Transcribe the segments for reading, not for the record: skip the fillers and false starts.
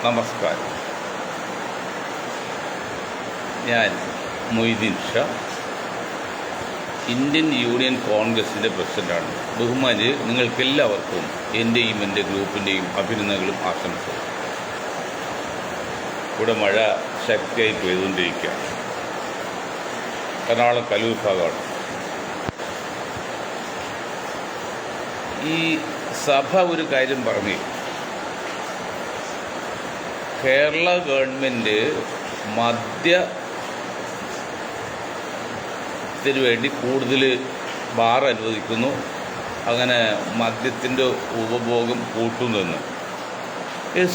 നമസ്കാരം. ഞാൻ Moideen Shah, Indian union കോൺഗ്രസിൻ്റെ പ്രസിഡൻ്റാണ്. ബഹുമാന് നിങ്ങൾക്കെല്ലാവർക്കും എൻ്റെയും എൻ്റെ ഗ്രൂപ്പിൻ്റെയും അഭിനന്ദനങ്ങളും ആശംസകളും. ഇവിടെ മഴ ശക്തിയായി പെയ്തുകൊണ്ടിരിക്കുകയാണ്. എറണാകുളം കലൂർ ഭാഗമാണ്. ഈ സഭ ഒരു കാര്യം പറഞ്ഞു, കേരള ഗവൺമെൻറ് മദ്യത്തിന് വേണ്ടി കൂടുതൽ ബാർ അനുവദിക്കുന്നു, അങ്ങനെ മദ്യത്തിൻ്റെ ഉപഭോഗം കൂട്ടുന്നെന്ന്.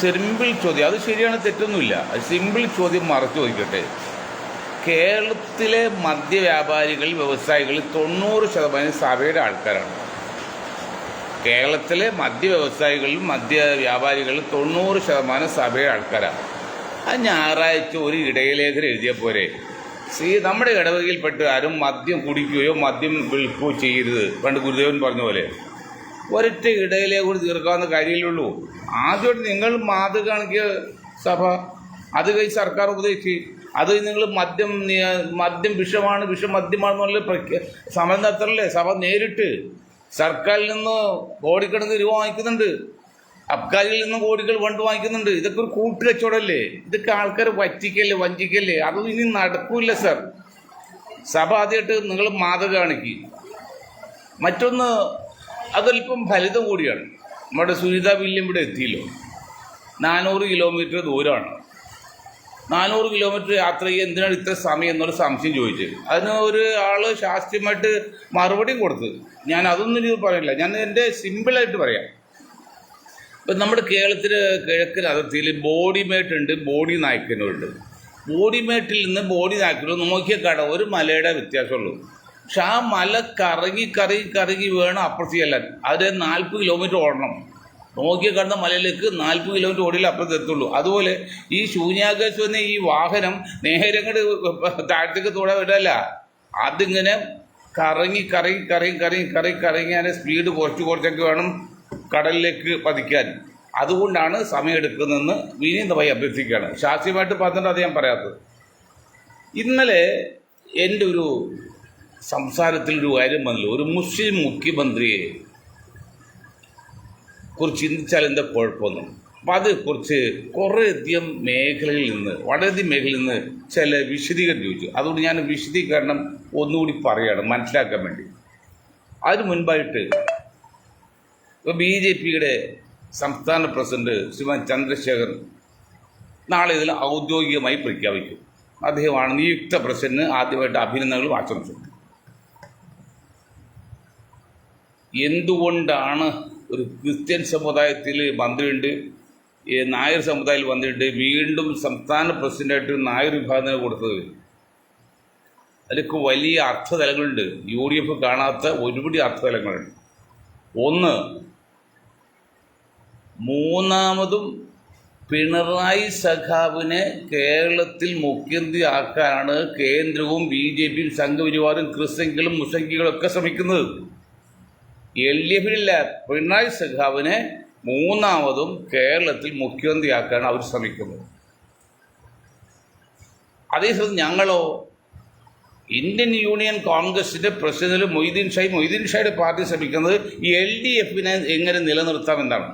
സിമ്പിൾ ചോദ്യം, അത് ശരിയാണ്, തെറ്റൊന്നുമില്ല. സിമ്പിൾ ചോദ്യം മറച്ചു ചോദിക്കട്ടെ. കേരളത്തിലെ മദ്യവ്യാപാരികൾ, വ്യവസായികൾ 90% സഭയുടെ ആൾക്കാരാണ്. കേരളത്തിലെ മദ്യവ്യവസായികളും മദ്യവ്യാപാരികളും 90% സഭയുടെ ആൾക്കാരാണ്. അത് ഞായറാഴ്ച ഒരു ഇടയലേഖനം എഴുതിയ പോരെ. നമ്മുടെ ഇടവകയിൽപ്പെട്ട് ആരും മദ്യം കുടിക്കുകയോ മദ്യം വിൽക്കുകയോ ചെയ്യരുത്, പണ്ട് ഗുരുദേവൻ പറഞ്ഞ പോലെ. ഒരൊറ്റ ഇടയിലേക്കൂടി തീർക്കാവുന്ന കാര്യമുള്ളൂ. ആദ്യമായിട്ട് നിങ്ങൾ മാതൃക കാണിക്കുക സഭ, അത് കഴിഞ്ഞ് സർക്കാർ ഉപദേശിച്ച്, അത് നിങ്ങൾ മദ്യം വിഷമാണ്, മദ്യമാണെന്നുള്ള സമരം നടത്തല്ലേ സഭ. നേരിട്ട് സർക്കാരിൽ നിന്ന് കോടിക്കണക്കിന് രൂപ വാങ്ങിക്കുന്നുണ്ട്, അബ്കാരിയിൽ നിന്ന് കോടികൾ ഫണ്ട് വാങ്ങിക്കുന്നുണ്ട്. ഇതൊക്കെ ഒരു കൂട്ടുകച്ചവടമല്ലേ? ഇതൊക്കെ ആൾക്കാരെ വഞ്ചിക്കല്ലേ? അതൊന്നും ഇനി നടക്കൂല സർ. സഭ ആദ്യമായിട്ട് നിങ്ങൾ മാതൃക കാണിക്കുക. മറ്റൊന്ന്, അതല്പം ഫലിതം കൂടിയാണ്. നമ്മുടെ സുനിത വില്യം ഇവിടെ എത്തിയല്ലോ. 400 കിലോമീറ്റർ ദൂരമാണ്. 400 കിലോമീറ്റർ യാത്ര ചെയ്യുക എന്തിനാണ് ഇത്ര സമയം എന്നൊരു സംശയം ചോദിച്ചു. അതിന് ഒരു ആൾ ശാസ്ത്രീയമായിട്ട് മറുപടി കൊടുത്ത്. ഞാൻ അതൊന്നും ഇത് പറയില്ല, ഞാൻ എൻ്റെ സിമ്പിളായിട്ട് പറയാം. ഇപ്പം നമ്മുടെ കേരളത്തിൽ കിഴക്കൻ അതിർത്തിയിൽ ബോഡിമേട്ട് ഉണ്ട്, ബോഡി നായ്ക്കനുണ്ട്. ബോഡിമേട്ടിൽ നിന്ന് ബോഡി നായ്ക്കനോ നോക്കിയ ഒരു മലയുടെ വ്യത്യാസമുള്ളൂ. പക്ഷെ ആ മല കറങ്ങി വേണം അപ്പുറത്ത് ചെല്ലാൻ. അത് 40 കിലോമീറ്റർ ഓടണം. നോക്കിയ കാണുന്ന മലയിലേക്ക് 40 കിലോമീറ്റർ ഓടിയിൽ അപ്പുറത്ത് എത്തുള്ളൂ. അതുപോലെ ഈ ശൂന്യാകാശം എന്ന ഈ വാഹനം നേരെ അങ്ങോട്ട് താഴത്തേക്ക് തോടാൻ വിടല്ല. അതിങ്ങനെ കറങ്ങി അതിൻ്റെ സ്പീഡ് കുറച്ചൊക്കെ വേണം കടലിലേക്ക് പതിക്കാൻ. അതുകൊണ്ടാണ് സമയം എടുക്കുന്നതെന്ന് വിനീതമായി അഭ്യർത്ഥിക്കുകയാണ്. ശാസ്ത്രീയമായിട്ട് പറഞ്ഞിട്ട് അത് ഞാൻ പറയാത്തത്. ഇന്നലെ എൻ്റെ ഒരു സംസാരത്തിലൊരു കാര്യം വന്നല്ലോ, ഒരു മുസ്ലിം മുഖ്യമന്ത്രിയെ കുറിച്ച് ചിന്തിച്ചാൽ എന്താ കുഴപ്പമൊന്നും. അപ്പം അതേക്കുറിച്ച് വളരെയധികം മേഖലയിൽ നിന്ന് ചില വിശദീകരണം ചോദിച്ചു. അതുകൊണ്ട് ഞാൻ വിശദീകരണം ഒന്നുകൂടി പറയുകയാണ് മനസ്സിലാക്കാൻ വേണ്ടി. അതിന് മുൻപായിട്ട് ഇപ്പോൾ BJPയുടെ സംസ്ഥാന പ്രസിഡന്റ് ശ്രീമാൻ ചന്ദ്രശേഖർ നാളെ ഇതിൽ ഔദ്യോഗികമായി പ്രഖ്യാപിക്കും. അദ്ദേഹമാണ് നിയുക്ത പ്രസിഡന്റിന് ആദ്യമായിട്ട് അഭിനന്ദനങ്ങളും ആശംസിക്കും. എന്തുകൊണ്ടാണ് ഒരു ക്രിസ്ത്യൻ സമുദായത്തിൽ മന്ത്രിയുണ്ട്, നായർ സമുദായത്തിൽ മന്ത്രിയുണ്ട്, വീണ്ടും സംസ്ഥാന പ്രസിഡന്റായിട്ട് നായർ വിഭാഗത്തിന് കൊടുത്തത്? അതിലൊക്കെ വലിയ അർത്ഥതലങ്ങളുണ്ട്. UDF കാണാത്ത ഒരുപടി അർത്ഥതലങ്ങളുണ്ട്. ഒന്ന്, മൂന്നാമതും പിണറായി സഖാവിനെ കേരളത്തിൽ മുഖ്യമന്ത്രി ആക്കാനാണ് കേന്ദ്രവും BJPയും സംഘപരിവാറും ക്രിസ്ത്യൻകളും മുസ്ലിങ്ങളും ഒക്കെ ശ്രമിക്കുന്നത്. LDFിനില്ല, പിണറായി സഖാവിനെ മൂന്നാമതും കേരളത്തിൽ മുഖ്യമന്ത്രിയാക്കാനാണ് അവർ ശ്രമിക്കുന്നത്. അതേസമയം ഞങ്ങളോ, ഇന്ത്യൻ യൂണിയൻ കോൺഗ്രസിൻ്റെ പ്രസിഡന്റ് മൊയ്തീൻ ഷായുടെ പാർട്ടി ശ്രമിക്കുന്നത് LDFിനെ എങ്ങനെ നിലനിർത്താമെന്നാണ്.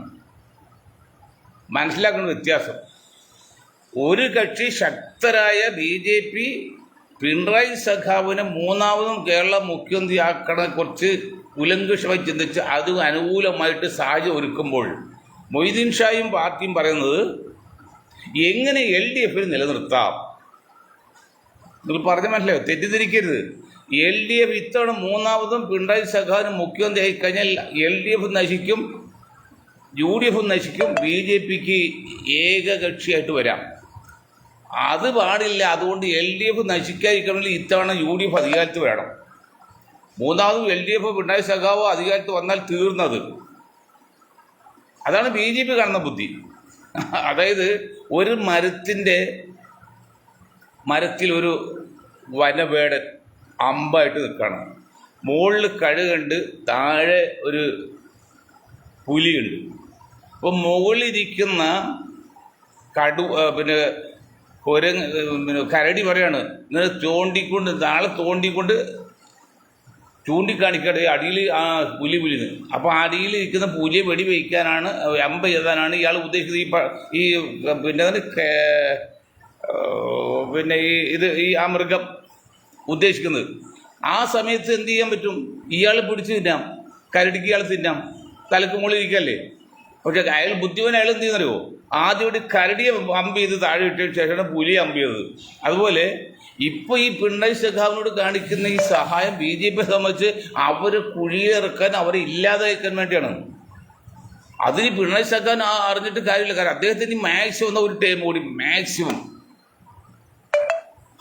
മനസ്സിലാക്കുന്ന വ്യത്യാസം. ഒരു കക്ഷി ശക്തരായ BJP പിണറായി സഖാവിനെ മൂന്നാമതും കേരള മുഖ്യമന്ത്രിയാക്കണക്കുറിച്ച് കുലങ്കുഷമായി ചിന്തിച്ച് അത് അനുകൂലമായിട്ട് സാഹചര്യം ഒരുക്കുമ്പോൾ മൊയ്തീൻ ഷായും പാർട്ടിയും പറയുന്നത് എങ്ങനെ LDFിനെ നിലനിർത്താം. നിങ്ങൾ പറഞ്ഞ മനസ്സിലായോ? തെറ്റിദ്ധരിക്കരുത്. LDF ഇത്തവണ മൂന്നാമതും പിണറായി സഖാവിന് മുഖ്യമന്ത്രി ആയിക്കഴിഞ്ഞാൽ LDF നശിക്കും, UDF നശിക്കും, BJPക്ക് ഏകകക്ഷിയായിട്ട് വരാം. അത് പാടില്ല. അതുകൊണ്ട് LDF നശിക്കാതിരിക്കണമെങ്കിൽ ഇത്തവണ UDF അധികാരത്തിൽ വേണം. മൂന്നാമതും LDF പിണറായി സഖാവോ അധികാരത്തിൽ വന്നാൽ തീർന്നത്. അതാണ് BJP കാണുന്ന ബുദ്ധി. അതായത് ഒരു മരത്തിൽ ഒരു വനവേടൻ അമ്പായിട്ട് നിൽക്കണം. മുകളിൽ കഴുകുണ്ട്, താഴെ ഒരു പുലിയുണ്ട്. അപ്പോൾ മുകളിലിരിക്കുന്ന പിന്നെ പിന്നെ കരടി പറയാണ്, ഇങ്ങനെ തോണ്ടിക്കൊണ്ട് നാളെ തോണ്ടിക്കൊണ്ട് ചൂണ്ടിക്കാണിക്കട്ടെ അടിയിൽ ആ പുലിന്ന്. അപ്പോൾ അടിയിൽ ഇരിക്കുന്ന പുലിയെ വെടി വയ്ക്കാനാണ്, അമ്പ എഴുതാനാണ് ഇയാൾ ഉദ്ദേശിക്കുന്നത്. ഈ പിന്നെ ആ മൃഗം ഉദ്ദേശിക്കുന്നത്. ആ സമയത്ത് എന്ത് ചെയ്യാൻ പറ്റും? ഇയാൾ പിടിച്ച് തിന്നാം, കരടിക്ക് ഇയാൾ തിന്നാം, തലക്ക് മുകളിൽ ഇരിക്കല്ലേ. പക്ഷെ അയാൾ ബുദ്ധിമാൻ, അയാൾ എന്ത് ചെയ്യുന്നറിയോ? ആദ്യം ഒരു കരടിയെ അമ്പ് ചെയ്ത് താഴെ ഇട്ടതിന് ശേഷമാണ് പുലിയെ അമ്പ് ചെയ്തത്. അതുപോലെ ഇപ്പോൾ ഈ പിണറായി സഖാവിനോട് കാണിക്കുന്ന ഈ സഹായം BJP സംബന്ധിച്ച് അവരെ കുഴിയിലിറക്കാൻ, അവരെ ഇല്ലാതാക്കാൻ വേണ്ടിയാണ്. അതിന് പിണറായി സഖാൻ അറിഞ്ഞിട്ട് കാര്യമില്ല. കാരണം അദ്ദേഹത്തിന് മാക്സിമം ഒരു ടൈം കൂടി, മാക്സിമം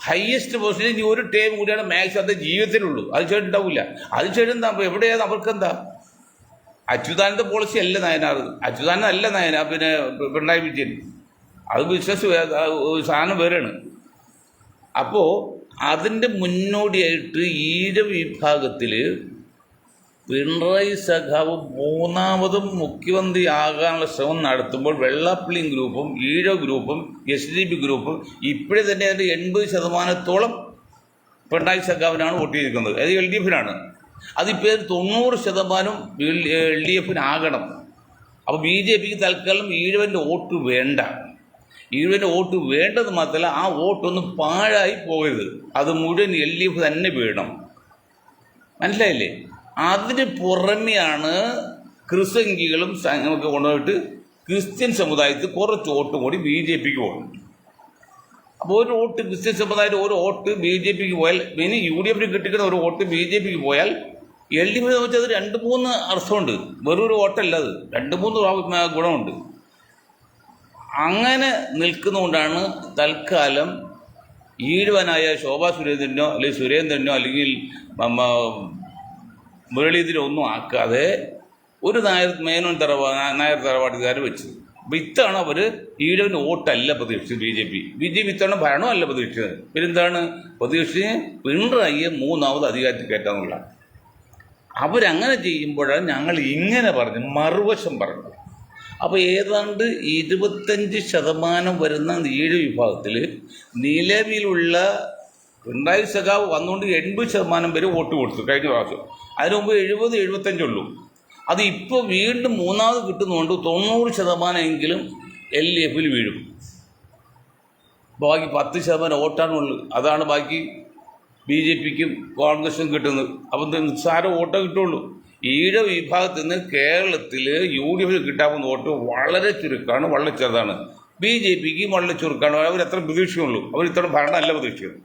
ഹയസ്റ്റ് പൊസിഷൻ ഇനി ഒരു ടൈം കൂടിയാണ് മാക്സിമം അത് ജീവിതത്തിലുള്ളൂ. അത് ചെയ്തിട്ടുണ്ടാവില്ല. അത് ചെയ്തെന്താ അവരുടേത്? അവർക്കെന്താ? അച്യുതാനന്ദ പോളിസി അല്ല നയനാർ, അച്യുതാനന്ദ അല്ല നയനാർ, പിന്നെ പിണറായി വിജയൻ. അത് ബിസിനസ് സാധനം വേറെയാണ്. അപ്പോൾ അതിൻ്റെ മുന്നോടിയായിട്ട് ഈഴവ വിഭാഗത്തിൽ പിണറായി സഖാവ് മൂന്നാമതും മുഖ്യമന്ത്രി ആകാനുള്ള ശ്രമം നടത്തുമ്പോൾ വെള്ളാപ്പള്ളിയും ഗ്രൂപ്പും ഈഴവ ഗ്രൂപ്പും SDP ഗ്രൂപ്പും ഇപ്പോഴേ തന്നെ അതിൻ്റെ 80% പിണറായി സഖാവിനാണ് വോട്ട് ചെയ്തിരിക്കുന്നത്. അത് LDFിനാണ്. അതിപ്പോൾ 90% LDFിനാകണം. അപ്പോൾ BJPക്ക് തൽക്കാലം ഈഴവൻ്റെ വോട്ട് വേണ്ട. ഈഴവൻ്റെ വോട്ട് വേണ്ടത് മാത്രമല്ല, ആ വോട്ടൊന്നും പാഴായി പോകരുത്. അത് മുഴുവൻ LDF തന്നെ വീഴണം. മനസ്സിലായില്ലേ? അതിന് പുറമെയാണ് ക്രിസ്ത്യൻകികളും നമുക്ക് കൊണ്ടുപോയിട്ട് ക്രിസ്ത്യൻ സമുദായത്തിൽ കുറച്ച് വോട്ടും കൂടി BJPക്ക് പോകും. അപ്പോൾ ഒരു വോട്ട് ക്രിസ്ത്യൻ സമുദായത്തിൽ ഒരു വോട്ട് BJPക്ക് പോയാൽ, ഇനി UDFന് കിട്ടിക്കുന്ന ഒരു വോട്ട് BJPക്ക് പോയാൽ LDF വെച്ചാൽ അത് 2-3 അർത്ഥമുണ്ട്. വെറൊരു വോട്ടല്ല, അത് 2-3 ഗുണമുണ്ട്. അങ്ങനെ നിൽക്കുന്നതുകൊണ്ടാണ് തൽക്കാലം ഈഴവനായ ശോഭാ സുരേന്ദ്രനോ അല്ലെങ്കിൽ സുരേന്ദ്രനോ അല്ലെങ്കിൽ മുരളീധരനോ ഒന്നും ആക്കാതെ ഒരു നായർ തറവാട്ടുകാർ വെച്ചത്. അപ്പോൾ ഇത്താണ് അവർ ഈഴവന് വോട്ടല്ല പ്രതീക്ഷിച്ചത്. BJP ഇത്തവണ ഭരണമല്ല പ്രതീക്ഷിച്ചത്. പിന്നെന്താണ് പ്രതീക്ഷിച്ച്? പിണറായിയെ 3ാമത് അധികാരത്തിൽ കയറ്റാന്നുള്ള. അവരങ്ങനെ ചെയ്യുമ്പോഴാണ് ഞങ്ങൾ ഇങ്ങനെ പറഞ്ഞു, മറുവശം പറഞ്ഞു. അപ്പോൾ ഏതാണ്ട് 25% വരുന്ന ഈഴവ വിഭാഗത്തിൽ നിലവിലുള്ള പിണറായി സഖാവ് വന്നുകൊണ്ട് 80% പേര് വോട്ട് കൊടുത്തു കഴിഞ്ഞ പ്രാവശ്യം. അതിനു മുമ്പ് 70-75 ഉള്ളൂ. അത് ഇപ്പോൾ വീണ്ടും 3ാമത് കിട്ടുന്നതുകൊണ്ട് 90% LDFിൽ വീഴും. ബാക്കി 10% വോട്ടാണുള്ളൂ. അതാണ് ബാക്കി BJPക്കും കോൺഗ്രസിനും കിട്ടുന്നത്. അപ്പം നിസ്സാര വോട്ടേ കിട്ടുള്ളൂ. ഈഴവ വിഭാഗത്തിൽ നിന്ന് കേരളത്തിൽ UDFിൽ കിട്ടാവുന്ന വോട്ട് വളരെ ചുരുക്കമാണ്, വളരെ ചെറുതാണ്. BJPക്ക് വളരെ ചുരുക്കമാണ്. അവരെത്ര പ്രതീക്ഷയുള്ളൂ. അവർ ഇത്ര ഭരണമല്ല പ്രതീക്ഷിക്കുന്നത്.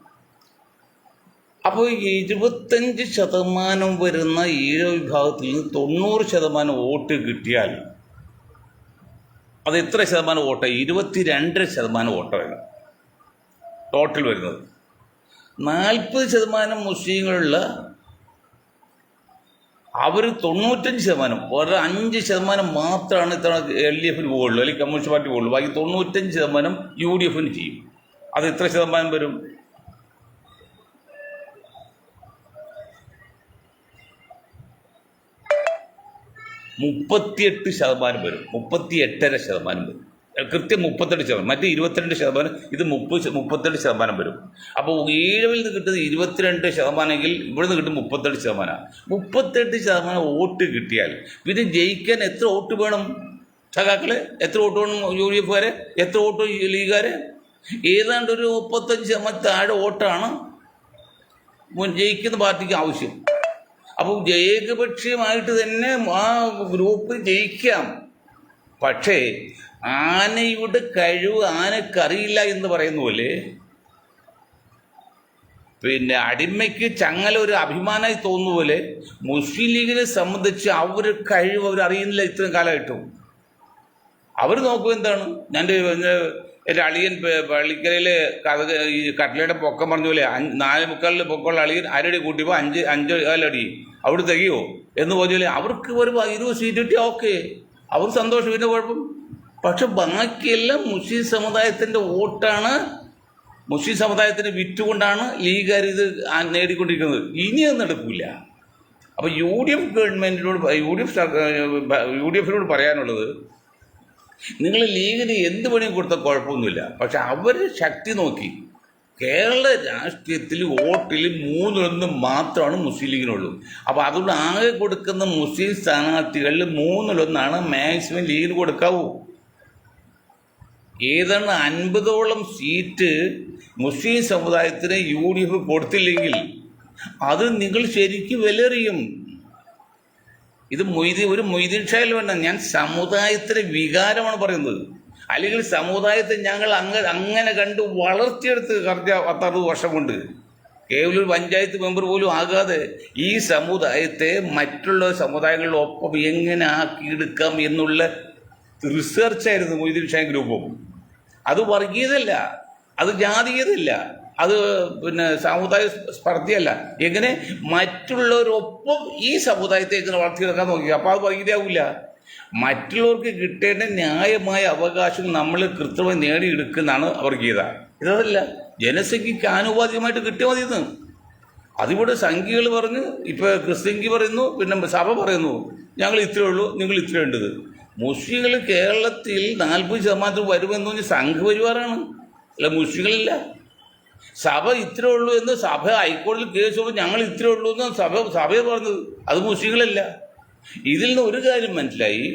അപ്പോൾ 25% വരുന്ന ഈഴവ വിഭാഗത്തിൽ നിന്ന് 90% വോട്ട് കിട്ടിയാൽ അത് എത്ര ശതമാനം വോട്ടാണ്? 22.5% വോട്ടാണ് ടോട്ടൽ വരുന്നത്. 40% മുസ്ലിങ്ങളുള്ള അവർ 95%, ഒരു 5% മാത്രമാണ് ഇത്തവണ LDFിന് പോകുള്ളൂ, അല്ലെങ്കിൽ കമ്മ്യൂണിസ്റ്റ് പാർട്ടി പോകുള്ളൂ. ബാക്കി 95% UDFിന് ചെയ്യും. അത് എത്ര ശതമാനം വരും? 38% വരും. 38.5% വരും. കൃത്യം 38%. മറ്റ് 22%, ഇത് 38% വരും. അപ്പോൾ ഈഴവിൽ നിന്ന് കിട്ടുന്നത് 22%എങ്കിൽ ഇവിടെ നിന്ന് കിട്ടും 38%. 38% വോട്ട് കിട്ടിയാൽ പിന്നെ ജയിക്കാൻ എത്ര വോട്ട് വേണം സഖാക്കളെ? എത്ര വോട്ട് വേണം UDFുകാരെ? എത്ര വോട്ട് ലീഗുകാരെ? ഏതാണ്ട് ഒരു 35% താഴെ വോട്ടാണ് ജയിക്കുന്ന പാർട്ടിക്ക് ആവശ്യം. അപ്പോൾ ഏകപക്ഷീയമായിട്ട് തന്നെ ആ ഗ്രൂപ്പ് ജയിക്കാം. പക്ഷേ ആനയുടെ കഴിവ് ആനക്കറിയില്ല എന്ന് പറയുന്ന പോലെ, പിന്നെ അടിമയ്ക്ക് ചങ്ങല ഒരു അഭിമാനമായി തോന്നുന്ന പോലെ, മുസ്ലിം ലീഗിനെ സംബന്ധിച്ച് അവരുടെ കഴിവ് അവരറിയുന്നില്ല. ഇത്രയും കാലമായിട്ടും അവർ നോക്കും എന്താണ്, എൻ്റെ അളിയൻ പള്ളിക്കരയിലെ ഈ കട്ടലയുടെ പൊക്കം പറഞ്ഞ പോലെ 4.25 പൊക്കമുള്ള അളിയൻ അരടി കൂട്ടിയപ്പോൾ 5 അടി അവിടെ തികയോ എന്ന് പറഞ്ഞാൽ അവർക്ക് ഒരു 20 സീറ്റ് കിട്ടിയാൽ ഓക്കെ, അവർ സന്തോഷം, പിന്നെ കുഴപ്പം. പക്ഷെ ബാക്കിയെല്ലാം മുസ്ലിം സമുദായത്തിൻ്റെ വോട്ടാണ്, മുസ്ലിം സമുദായത്തിന് വിറ്റുകൊണ്ടാണ് ലീഗുകാർ ഇത് നേടിക്കൊണ്ടിരിക്കുന്നത്. ഇനിയൊന്നും നടക്കില്ല. അപ്പോൾ UDF ഗവൺമെൻറ്റിനോട്, UDFിനോട് പറയാനുള്ളത്, നിങ്ങൾ ലീഗിന് എന്ത് പണിയും കൊടുത്ത കുഴപ്പമൊന്നുമില്ല. പക്ഷെ അവർ ശക്തി നോക്കി കേരള രാഷ്ട്രീയത്തിൽ വോട്ടിൽ 3 മാത്രമാണ് മുസ്ലിം ലീഗിനുള്ളൂ. അപ്പോൾ അതുകൊണ്ട് ആകെ കൊടുക്കുന്ന മുസ്ലിം സ്ഥാനാർത്ഥികളിൽ 3 മാക്സിമം ലീഗിന് കൊടുക്കാവൂ. ഏതാണ്ട് 50ഓളം സീറ്റ് മുസ്ലിം സമുദായത്തിന് UDF കൊടുത്തില്ലെങ്കിൽ അത് നിങ്ങൾ ശരിക്കും വിലറിയും. ഇത് ഒരു മൊയ്തീൻ ഷായിൽ വേണ്ട, ഞാൻ സമുദായത്തിൻ്റെ വികാരമാണ് പറയുന്നത്. അല്ലെങ്കിൽ സമുദായത്തെ ഞങ്ങൾ അങ്ങനെ കണ്ട് വളർത്തിയെടുത്ത് കഴിഞ്ഞ 10-60 വർഷം കൊണ്ട് കേവലം ഒരു പഞ്ചായത്ത് മെമ്പർ പോലും ആകാതെ ഈ സമുദായത്തെ മറ്റുള്ള സമുദായങ്ങളിലൊപ്പം എങ്ങനെ ആക്കിയെടുക്കാം എന്നുള്ള റിസർച്ചായിരുന്നു മൊയ്തീൻ ഷാ ഗ്രൂപ്പും. അത് വർഗീയതല്ല, അത് ജാതീയതല്ല, അത് സാമുദായിക സ്പർദ്ധയല്ല. എങ്ങനെ മറ്റുള്ളവരൊപ്പം ഈ സമുദായത്തെ എങ്ങനെ വളർത്തിയെടുക്കാൻ നോക്കി. അപ്പോൾ അത് വർഗീയതയാവില്ല. മറ്റുള്ളവർക്ക് കിട്ടേണ്ട ന്യായമായ അവകാശം നമ്മൾ കൃത്യമായി നേടിയെടുക്കുന്നതാണ് വർഗീയത. ഇതല്ല, ജനസംഖ്യയ്ക്ക് ആനുപാതികമായിട്ട് കിട്ടിയാൽ മതിയെന്ന്. അതിവിടെ സംഖ്യകൾ പറഞ്ഞ് ഇപ്പോൾ ക്രിസ്ത്യൻക്ക് പറയുന്നു, പിന്നെ സഭ പറയുന്നു ഞങ്ങൾ ഇത്രയേ ഉള്ളൂ, നിങ്ങൾ ഇത്രയേ ഉണ്ടത്. മുസ്ലിങ്ങൾ കേരളത്തിൽ 40% വരുമെന്ന് പറഞ്ഞ് സംഘപരിവാറാണ്, അല്ല മുസ്ലിങ്ങളില്ല. സഭ ഇത്രേ ഉള്ളൂ എന്ന് സഭ ഹൈക്കോടതിയിൽ കേസ് കൊടുത്ത് ഞങ്ങൾ ഇത്രേ ഉള്ളൂ എന്ന് സഭയെ പറഞ്ഞത്, അത് മുസ്ലിങ്ങളല്ല. ഇതിൽ നിന്ന് ഒരു കാര്യം മനസ്സിലായി,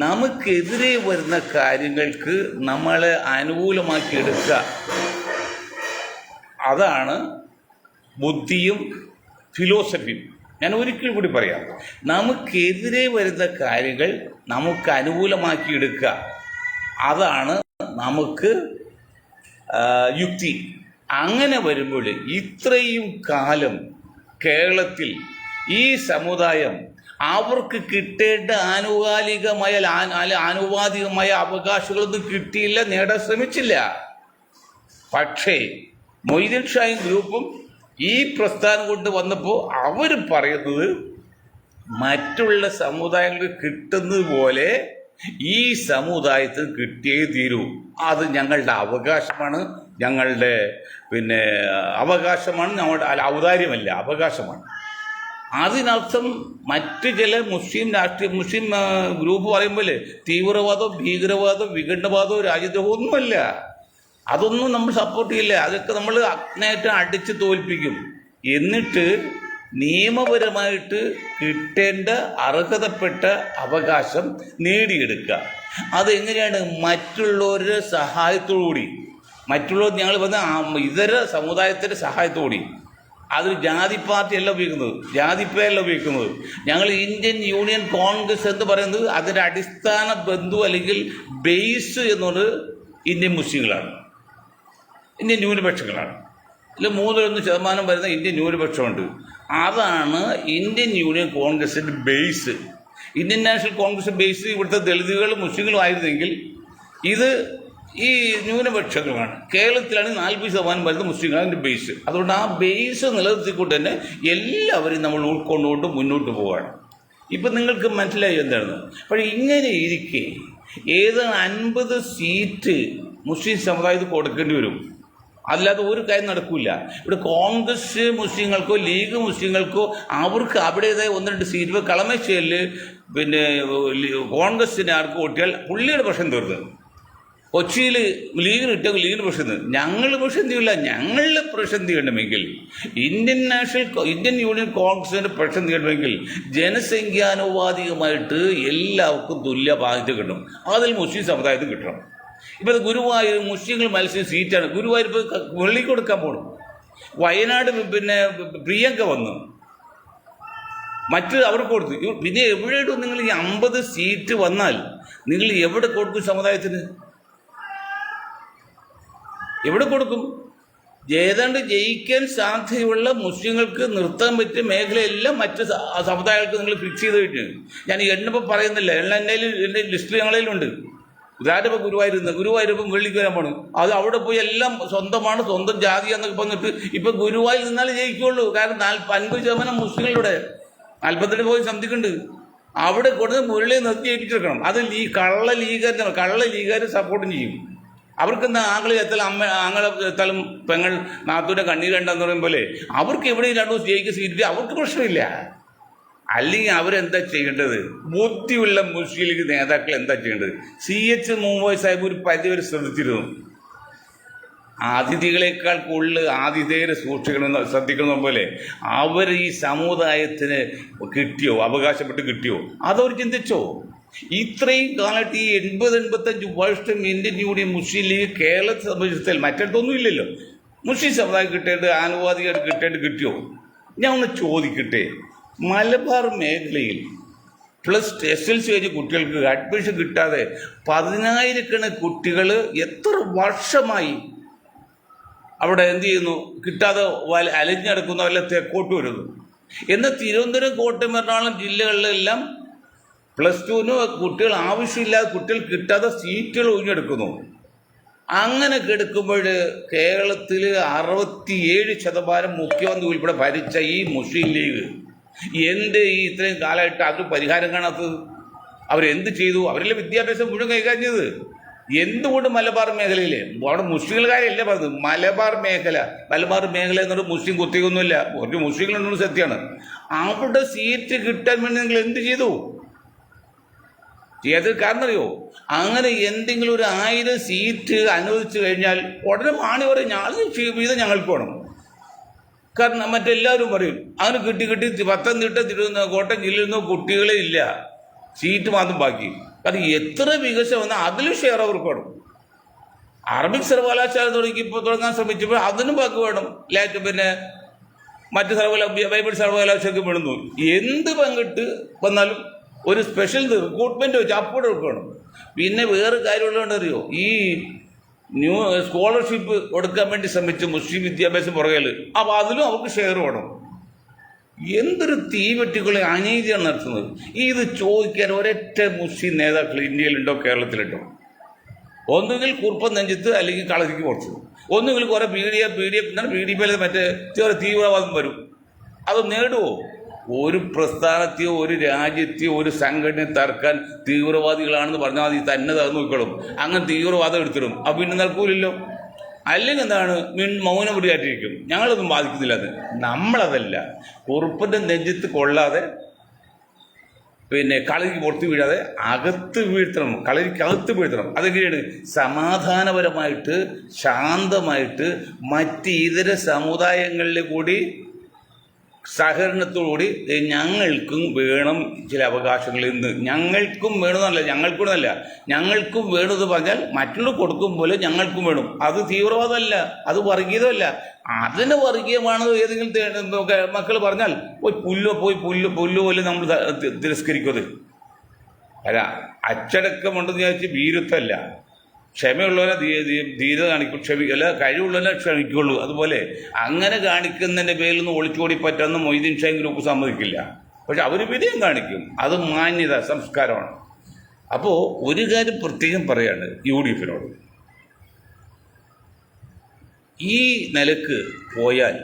നമുക്കെതിരെ വരുന്ന കാര്യങ്ങൾക്ക് നമ്മളെ അനുകൂലമാക്കി എടുക്കുക, അതാണ് ബുദ്ധിയും ഫിലോസഫിയും. ഞാൻ ഒരിക്കൽ കൂടി പറയാം, നമുക്കെതിരെ വരുന്ന കാര്യങ്ങൾ നമുക്ക് അനുകൂലമാക്കി എടുക്കുക, അതാണ് നമുക്ക് യുക്തി. അങ്ങനെ വരുമ്പോൾ ഇത്രയും കാലം കേരളത്തിൽ ഈ സമുദായം അവർക്ക് കിട്ടേണ്ട ആനുപാതികമായ അവകാശങ്ങളൊന്നും കിട്ടിയില്ല, നേടാൻ ശ്രമിച്ചില്ല. പക്ഷേ മൊയ്തീൻ ഷായും ഗ്രൂപ്പും ഈ പ്രസ്ഥാനം കൊണ്ട് വന്നപ്പോൾ അവർ പറയുന്നത് മറ്റുള്ള സമുദായങ്ങൾക്ക് കിട്ടുന്നത് പോലെ ഈ സമുദായത്തിന് കിട്ടിയേ തീരൂ, അത് ഞങ്ങളുടെ അവകാശമാണ്, ഞങ്ങളുടെ അവകാശമാണ്, ഞങ്ങളുടെ ഔദാര്യമല്ല, അവകാശമാണ്. അതിനർത്ഥം മറ്റ് ചില മുസ്ലിം ഗ്രൂപ്പ് പറയുമ്പോൾ തീവ്രവാദവും ഭീകരവാദവും വിഘടനവാദവും രാജ്യദ്രോഹവും ഒന്നുമല്ല. അതൊന്നും നമ്മൾ സപ്പോർട്ട് ചെയ്യില്ല. അതൊക്കെ നമ്മൾ അഗ്നേറ്റം അടിച്ച് തോൽപ്പിക്കും. എന്നിട്ട് നിയമപരമായിട്ട് കിട്ടേണ്ട അർഹതപ്പെട്ട അവകാശം നേടിയെടുക്കുക. അതെങ്ങനെയാണ്? മറ്റുള്ളവരുടെ സഹായത്തോടുകൂടി, മറ്റുള്ളവർ ഞങ്ങൾ പറഞ്ഞ ഇതര സമുദായത്തിൻ്റെ സഹായത്തോടുകൂടി. അത് ജാതി പാർട്ടിയല്ല ഉപയോഗിക്കുന്നത്, ജാതിപ്പേരല്ല ഉപയോഗിക്കുന്നത്. ഞങ്ങൾ ഇന്ത്യൻ യൂണിയൻ കോൺഗ്രസ് എന്ന് പറയുന്നത് അതിൻ്റെ അടിസ്ഥാന ബന്ധു അല്ലെങ്കിൽ ബേസ് എന്നുള്ളത് ഇന്ത്യൻ മുസ്ലിങ്ങളാണ്, ഇന്ത്യൻ ന്യൂനപക്ഷങ്ങളാണ്. ഇതിൽ 3.1% വരുന്ന ഇന്ത്യൻ ന്യൂനപക്ഷമുണ്ട്. അതാണ് ഇന്ത്യൻ യൂണിയൻ കോൺഗ്രസിൻ്റെ base. Indian national Congress base ഇവിടുത്തെ ദളിതുകളും മുസ്ലിങ്ങളും ആയിരുന്നെങ്കിൽ ഇത് ഈ ന്യൂനപക്ഷങ്ങളാണ്. കേരളത്തിലാണ് 40% വരുന്ന മുസ്ലിങ്ങളാണ് അതിൻ്റെ ബേസ്. അതുകൊണ്ട് ആ ബേസ് നിലനിർത്തിക്കൊണ്ട് തന്നെ എല്ലാവരെയും നമ്മൾ ഉൾക്കൊണ്ടുകൊണ്ട് മുന്നോട്ട് പോവുകയാണ്. ഇപ്പം നിങ്ങൾക്ക് മനസ്സിലായി എന്താണ്. പക്ഷേ ഇങ്ങനെ ഇരിക്കെ ഏതാണ് 50 സീറ്റ് മുസ്ലിം സമുദായത്തിൽ കൊടുക്കേണ്ടി വരും, അല്ലാതെ ഒരു കാര്യം നടക്കില്ല. ഇവിടെ കോൺഗ്രസ് മുസ്ലിങ്ങൾക്കോ ലീഗ് മുസ്ലിങ്ങൾക്കോ അവർക്ക് അവിടേതായ 1-2 സീറ്റ് കളമശ്ശേരിൽ കോൺഗ്രസിന് ആർക്ക് കൂട്ടിയാൽ പുള്ളിയുടെ പ്രശ്നം തീർന്നു. കൊച്ചിയിൽ ലീഗിന് കിട്ടിയ ലീഗിന് പ്രശ്നം തീർന്നു. ഞങ്ങൾ പ്രശ്നം ചെയ്യില്ല. ഞങ്ങളുടെ പ്രശ്നം ചെയ്യണമെങ്കിൽ ഇന്ത്യൻ യൂണിയൻ കോൺഗ്രസിൻ്റെ പ്രശ്നം ചെയ്യണമെങ്കിൽ ജനസംഖ്യാനുപാതികമായിട്ട് എല്ലാവർക്കും തുല്യ ബാധ്യത കിട്ടണം. അതിൽ മുസ്ലിം സമുദായത്തിൽ കിട്ടണം. ഇപ്പോൾ ഗുരുവായൂർ മുസ്ലിങ്ങൾ മത്സരം സീറ്റാണ്. ഗുരുവായൂർ ഇപ്പോൾ വെള്ളി കൊടുക്കാൻ പോകണം. വയനാട് പ്രിയങ്ക വന്നു, മറ്റ് അവർക്ക് കൊടുത്തു. പിന്നെ എവിടെയും നിങ്ങൾ ഈ 50 സീറ്റ് വന്നാൽ നിങ്ങൾ എവിടെ കൊടുക്കും? സമുദായത്തിന് എവിടെ കൊടുക്കും? ഏതാണ്ട് ജയിക്കാൻ സാധ്യതയുള്ള മുസ്ലിങ്ങൾക്ക് നിർത്താൻ പറ്റിയ മേഖലയെല്ലാം മറ്റ് സമുദായങ്ങൾക്ക് നിങ്ങൾ ഫിക്സ് ചെയ്ത് കഴിഞ്ഞു. ഞാൻ എണ്ണപ്പോൾ പറയുന്നില്ല, എൻ്റെ ലിസ്റ്റിൽ ഞങ്ങളിലുണ്ട്. ഉദാഹരണം ഇപ്പോൾ ഗുരുവായൂരിപ്പം വെള്ളിക്ക് വരാൻ പോകണം. അത് അവിടെ പോയി എല്ലാം സ്വന്തമാണ്, സ്വന്തം ജാതി എന്നൊക്കെ പറഞ്ഞിട്ട് ഇപ്പം ഗുരുവായൂർ നിന്നാലേ ജയിക്കുള്ളൂ. കാരണം 50% മുസ്ലിങ്ങളുടെ 42 പോയി സംതിക്കുണ്ട്. അവിടെ കൊടുത്ത് മുരളിയെ നിർത്തി ഏൽപ്പിച്ചെടുക്കണം. അത് കള്ള ലീഗുകാർ സപ്പോർട്ടും ചെയ്യും. അവർക്കെന്താ ആങ്ങളെ എത്തലും ആങ്ങളെ എത്തലും പെങ്ങൾ നാത്തൂൻ്റെ കണ്ണീരണ്ടെന്ന് പറയും പോലെ അവർക്ക് എവിടെയും 2 ദിവസം ജയിക്കുക സീറ്റ് അവർക്ക് പ്രശ്നമില്ല. അല്ലെങ്കിൽ അവരെന്താ ചെയ്യേണ്ടത്? ബുദ്ധിയുള്ള മുസ്ലിം ലീഗ് നേതാക്കൾ എന്താ ചെയ്യേണ്ടത്? CH മുഹമ്മദ് സാഹിബ് ഒരു പരിധിവരെ ശ്രദ്ധിച്ചിരുന്നു. അതിഥികളെക്കാൾ കൂടുതൽ ആതിഥേയരെ ശ്രദ്ധിക്കുന്ന പോലെ അവർ ഈ സമുദായത്തിന് കിട്ടിയോ, അവകാശപ്പെട്ട് കിട്ടിയോ, അതവർ ചിന്തിച്ചോ? ഇത്രയും കാലത്ത് ഈ 80-85 വർഷം ഇന്ത്യൻ യൂണിയൻ മുസ്ലിം ലീഗ് കേരളത്തെ സംബന്ധിച്ചിടത്തോളം മറ്റിടത്തൊന്നും ഇല്ലല്ലോ. മുസ്ലിം സമുദായം കിട്ടേണ്ടത് ആനുപാതികമായിട്ട് കിട്ടേണ്ടത് കിട്ടിയോ? ഞാൻ ഒന്ന് ചോദിക്കട്ടെ, മലബാർ മേഖലയിൽ SLC കഴിഞ്ഞ കുട്ടികൾക്ക് അഡ്മിഷൻ കിട്ടാതെ 10,000-കണക്കിന് കുട്ടികൾ എത്ര വർഷമായി അവിടെ എന്ത് ചെയ്യുന്നു? കിട്ടാതെ അലഞ്ഞടക്കുന്ന വല്ല തെക്കോട്ട് വരുന്നു. എന്നാൽ തിരുവനന്തപുരം, കോട്ടയം, എറണാകുളം ജില്ലകളിലെല്ലാം +2 കുട്ടികൾ ആവശ്യമില്ലാതെ കുട്ടികൾ കിട്ടാതെ സീറ്റുകൾ ഒഴിഞ്ഞെടുക്കുന്നു. അങ്ങനെ കെടുക്കുമ്പോൾ കേരളത്തിൽ 67% മുഖ്യമന്ത്രി ഉൾപ്പെടെ ഭരിച്ച ഈ മുസ്ലിം ലീഗ് എന്ത് ഈ ഇത്രയും കാലമായിട്ട് അത് പരിഹാരം കാണാത്തത്? അവരെന്ത് ചെയ്തു? അവരെല്ലാം വിദ്യാഭ്യാസം മുഴുവൻ കൈകാര്യം ചെയ്തത്. എന്തുകൊണ്ട് മലബാർ മേഖലയിൽ അവിടെ മുസ്ലിംകാരല്ലേ പറഞ്ഞത്? മലബാർ മേഖല എന്ന് പറഞ്ഞാൽ മുസ്ലിം കുത്തിയൊന്നുമില്ല, ഒരു മുസ്ലിങ്ങളുണ്ടെന്ന് സത്യമാണ്. അവിടെ സീറ്റ് കിട്ടാൻ വേണ്ടി നിങ്ങൾ എന്ത് ചെയ്തു? ചെയ്തത് കാരണം അറിയോ? അങ്ങനെ എന്തെങ്കിലും ഒരു 1000 സീറ്റ് അനുവദിച്ചു കഴിഞ്ഞാൽ ഉടനെ മാണി പറയും വീതം ഞങ്ങൾക്ക് വേണം. കാരണം മറ്റെല്ലാവരും പറയും അങ്ങനെ കിട്ടി പത്തനംതിട്ട, തിരുവനന്തപുരം, കോട്ടയം ജില്ലയിൽ നിന്നോ കുട്ടികളെ ഇല്ല, സീറ്റ് മാത്രം ബാക്കി. കാരണം എത്ര വികസനം വന്നാൽ അതിലും ഷെയർ അവർക്ക് വേണം. അറബിക് സർവകലാശാല തുടങ്ങാൻ ശ്രമിച്ചപ്പോൾ അതിനും ബാക്കി വേണം. പിന്നെ മറ്റ് ബൈബിൾ സർവകലാശാലയ്ക്ക് വേണമെന്നു എന്ത് പങ്കിട്ട് വന്നാലും ഒരു സ്പെഷ്യൽ റിക്രൂട്ട്മെന്റ് വെച്ച് അപ്പോൾ വേണം. പിന്നെ വേറെ കാര്യമുള്ളതുകൊണ്ടറിയോ, ഈ സ്കോളർഷിപ്പ് കൊടുക്കാൻ വേണ്ടി ശ്രമിച്ച് മുസ്ലിം വിദ്യാഭ്യാസം പുറകിൽ, അപ്പോൾ അതിലും അവർക്ക് ഷെയർ വേണം. എന്തൊരു തീവെട്ടികളെ അനീതിയാണ് നടത്തുന്നത്. ഇത് ചോദിക്കാൻ ഒരൊറ്റ മുസ്ലിം നേതാക്കൾ ഇന്ത്യയിലുണ്ടോ, കേരളത്തിലുണ്ടോ? ഒന്നുകിൽ കുറുപ്പം നെഞ്ചത്ത്, അല്ലെങ്കിൽ കളരിക്ക് പുറത്ത്, ഒന്നുകിൽ കുറെ PDP മറ്റേ തീവ്രവാദം വരും. അത് നേടുവോ? ഒരു പ്രസ്ഥാനത്തെയോ ഒരു രാജ്യത്തെയോ ഒരു സംഘടനയെ തർക്കാൻ തീവ്രവാദികളാണെന്ന് പറഞ്ഞാൽ മതി, തന്നെ തകർന്നു നോക്കണം. അങ്ങനെ തീവ്രവാദം എടുത്തിടും. അപ്പം പിന്നെ നടക്കൂലല്ലോ. അല്ലെങ്കിൽ എന്താണ്, മൗനം പിടിയായിട്ടിരിക്കും. ഞങ്ങളൊന്നും ബാധിക്കുന്നില്ല. അത് നമ്മളതല്ല. കുറുപ്പൻ്റെ നെഞ്ചത്ത് കൊള്ളാതെ പിന്നെ കളരിക്ക് പുറത്ത് വീഴാതെ അകത്ത് വീഴ്ത്തണം, കളരിക്കകത്ത് വീഴ്ത്തണം. അതെങ്ങനെയാണ്? സമാധാനപരമായിട്ട് ശാന്തമായിട്ട് മറ്റ് ഇതര സമുദായങ്ങളിൽ കൂടി സഹകരണത്തോടുകൂടി ഞങ്ങൾക്കും വേണം ചില അവകാശങ്ങൾ. ഇന്ന് ഞങ്ങൾക്കും വേണമെന്നല്ല, ഞങ്ങൾക്കും വേണമെന്ന് പറഞ്ഞാൽ മറ്റുള്ള കൊടുക്കും പോലെ ഞങ്ങൾക്കും വേണം. അത് തീവ്രവാദമല്ല, അത് വർഗീയതമല്ല. അതിന് വർഗീയമാണ് ഏതെങ്കിലും മക്കൾ പറഞ്ഞാൽ പുല്ല് പോലെ നമ്മൾ തിരസ്കരിക്കുന്നത് അല്ല. അച്ചടക്കമുണ്ടെന്ന് വിചാരിച്ച് ഭീരുത്വമല്ല. ക്ഷമയുള്ളവരെ ധീരത കാണിക്കും, കഴിവുള്ളവരെ ക്ഷമിക്കുള്ളൂ. അതുപോലെ അങ്ങനെ കാണിക്കുന്നതിൻ്റെ പേരിൽ നിന്ന് ഒളിച്ചോടി പറ്റാമെന്ന് മൊയ്തീൻ ഷാ ഗ്രൂപ്പ് സമ്മതിക്കില്ല. പക്ഷെ അവർ വിനയം കാണിക്കും. അത് മാന്യത, സംസ്കാരമാണ്. അപ്പോൾ ഒരു കാര്യം പ്രത്യേകം പറയാണ് UDF-നോട്, ഈ നിലക്ക് പോയാൽ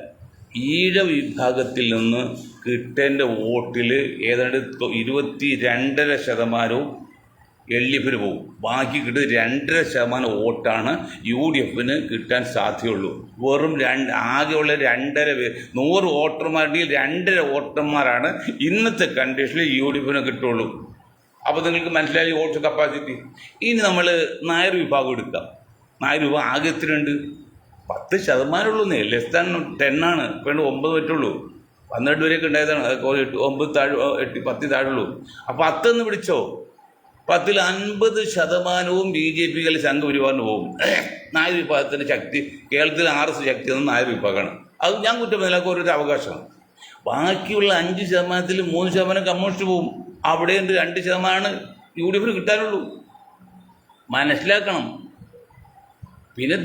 ഈഴ വിഭാഗത്തിൽ നിന്ന് കിട്ടേണ്ട വോട്ടിൽ ഏതാണ്ട് 22.5% LDF-ന് പോകും. ബാക്കി കിട്ടുന്നത് 2.5% വോട്ടാണ് UDF-ന് കിട്ടാൻ സാധ്യതയുള്ളൂ. വെറും ആകെയുള്ള 2.5 പേർ, 100 വോട്ടർമാരുണ്ടെങ്കിൽ 2.5 വോട്ടർമാരാണ് ഇന്നത്തെ കണ്ടീഷനിൽ UDF-ന് കിട്ടുള്ളൂ. അപ്പോൾ നിങ്ങൾക്ക് മനസ്സിലായി വോട്ട് കപ്പാസിറ്റി. ഇനി നമ്മൾ നായർ വിഭാഗം എടുക്കാം. നായർ വിഭാഗം ആകെ എത്രയുണ്ട്? 10% ഉള്ളൂ. ലെസ്-10 ആണ്. ഇപ്പോൾ 9 പറ്റുള്ളൂ. 12 വരെയൊക്കെ ഉണ്ടായതാണ്. 9 10 താഴുള്ളൂ. അപ്പോൾ 10 എന്ന് പിടിച്ചോ. 10-ൽ 50% BJP സംഘപരിവാറിന് പോകും. നായർ വിഭാഗത്തിൻ്റെ ശക്തി കേരളത്തിൽ RS ശക്തി എന്ന നായർ വിഭാഗമാണ്. അത് ഞാൻ കുറ്റം പറഞ്ഞാൽ ഓരോരു അവകാശമാണ്. ബാക്കിയുള്ള 5%-ൽ 3% കമ്മ്യൂണിസ്റ്റ് പോകും. അവിടെ 2% UDF-ന് കിട്ടാനുള്ളൂ. മനസ്സിലാക്കണം. പിന്നെ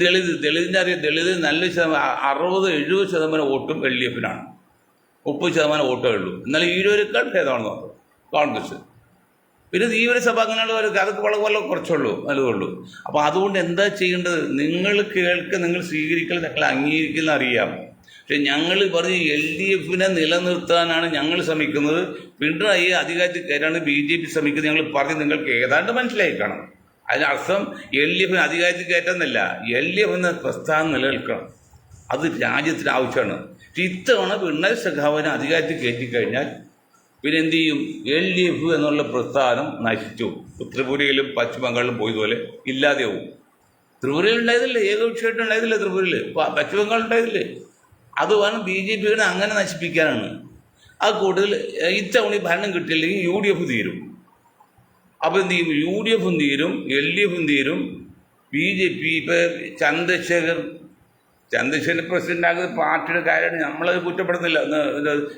ദളിതിൻ്റെ അറിയാം. ദളിത് നല്ല 60-70% വോട്ടും LDF-നാണ്. 30% വോട്ടേ ഉള്ളൂ. എന്നാൽ ഈഴവരെക്കാൾ ഭേദമാണെന്ന് പറഞ്ഞു കോൺഗ്രസ്. പിന്നെ തീവ്ര സഭാംഗങ്ങളുള്ളവർക്ക് അതൊക്കെ വളരെ കുറച്ചുള്ളൂ, നല്ലതുള്ളൂ. അപ്പോൾ അതുകൊണ്ട് എന്താ ചെയ്യേണ്ടത്? നിങ്ങൾ നിങ്ങൾ സ്വീകരിക്കൽ, നിങ്ങൾ അംഗീകരിക്കുന്ന അറിയാം. പക്ഷെ ഞങ്ങൾ പറഞ്ഞ് LDF-നെ നിലനിർത്താനാണ് ഞങ്ങൾ ശ്രമിക്കുന്നത്. പിണറായി അധികാരത്തിൽ കയറാണ് BJP ശ്രമിക്കുന്നത്. ഞങ്ങൾ പറഞ്ഞ് നിങ്ങൾക്ക് ഏതാണ്ട് മനസ്സിലായി കാണും. അതിനർത്ഥം LDF-നെ അധികാരത്തിൽ കയറ്റുന്നില്ല. LDF എന്ന പ്രസ്ഥാനം നിലനിൽക്കണം. അത് രാജ്യത്തിന് ആവശ്യമാണ്. പക്ഷെ ഇത്തവണ പിണറായി സഖാവിനെ അധികാരത്തിൽ കയറ്റിക്കഴിഞ്ഞാൽ പിന്നെ എന്ത് ചെയ്യും? LDF എന്നുള്ള പ്രസ്ഥാനം നശിച്ചു. ത്രിപുരയിലും പശ്ചിമ ബംഗാളിലും പോയതുപോലെ ഇല്ലാതെയാവും. ത്രിപുരയിൽ ഉണ്ടായതല്ലേ, ഏകപക്ഷമായിട്ട് ഉണ്ടായതില്ലേ ത്രിപുരയിൽ, പശ്ചിമ ബംഗാൾ ഉണ്ടായതില്ലേ? അത് വേണം BJP അങ്ങനെ നശിപ്പിക്കാനാണ്. അത് കൂടുതൽ ഇത്തവണ ഭരണം കിട്ടിയില്ലെങ്കിൽ UDF തീരും. അപ്പോൾ എന്ത് ചെയ്യും? UDF തീരും, LDF തീരും. BJP ഇപ്പോൾ ചന്ദ്രശേഖരൻ പ്രസിഡന്റ് ആകുന്നത് പാർട്ടിയുടെ കാര്യമാണ്, നമ്മളത് കുറ്റപ്പെടുന്നില്ല.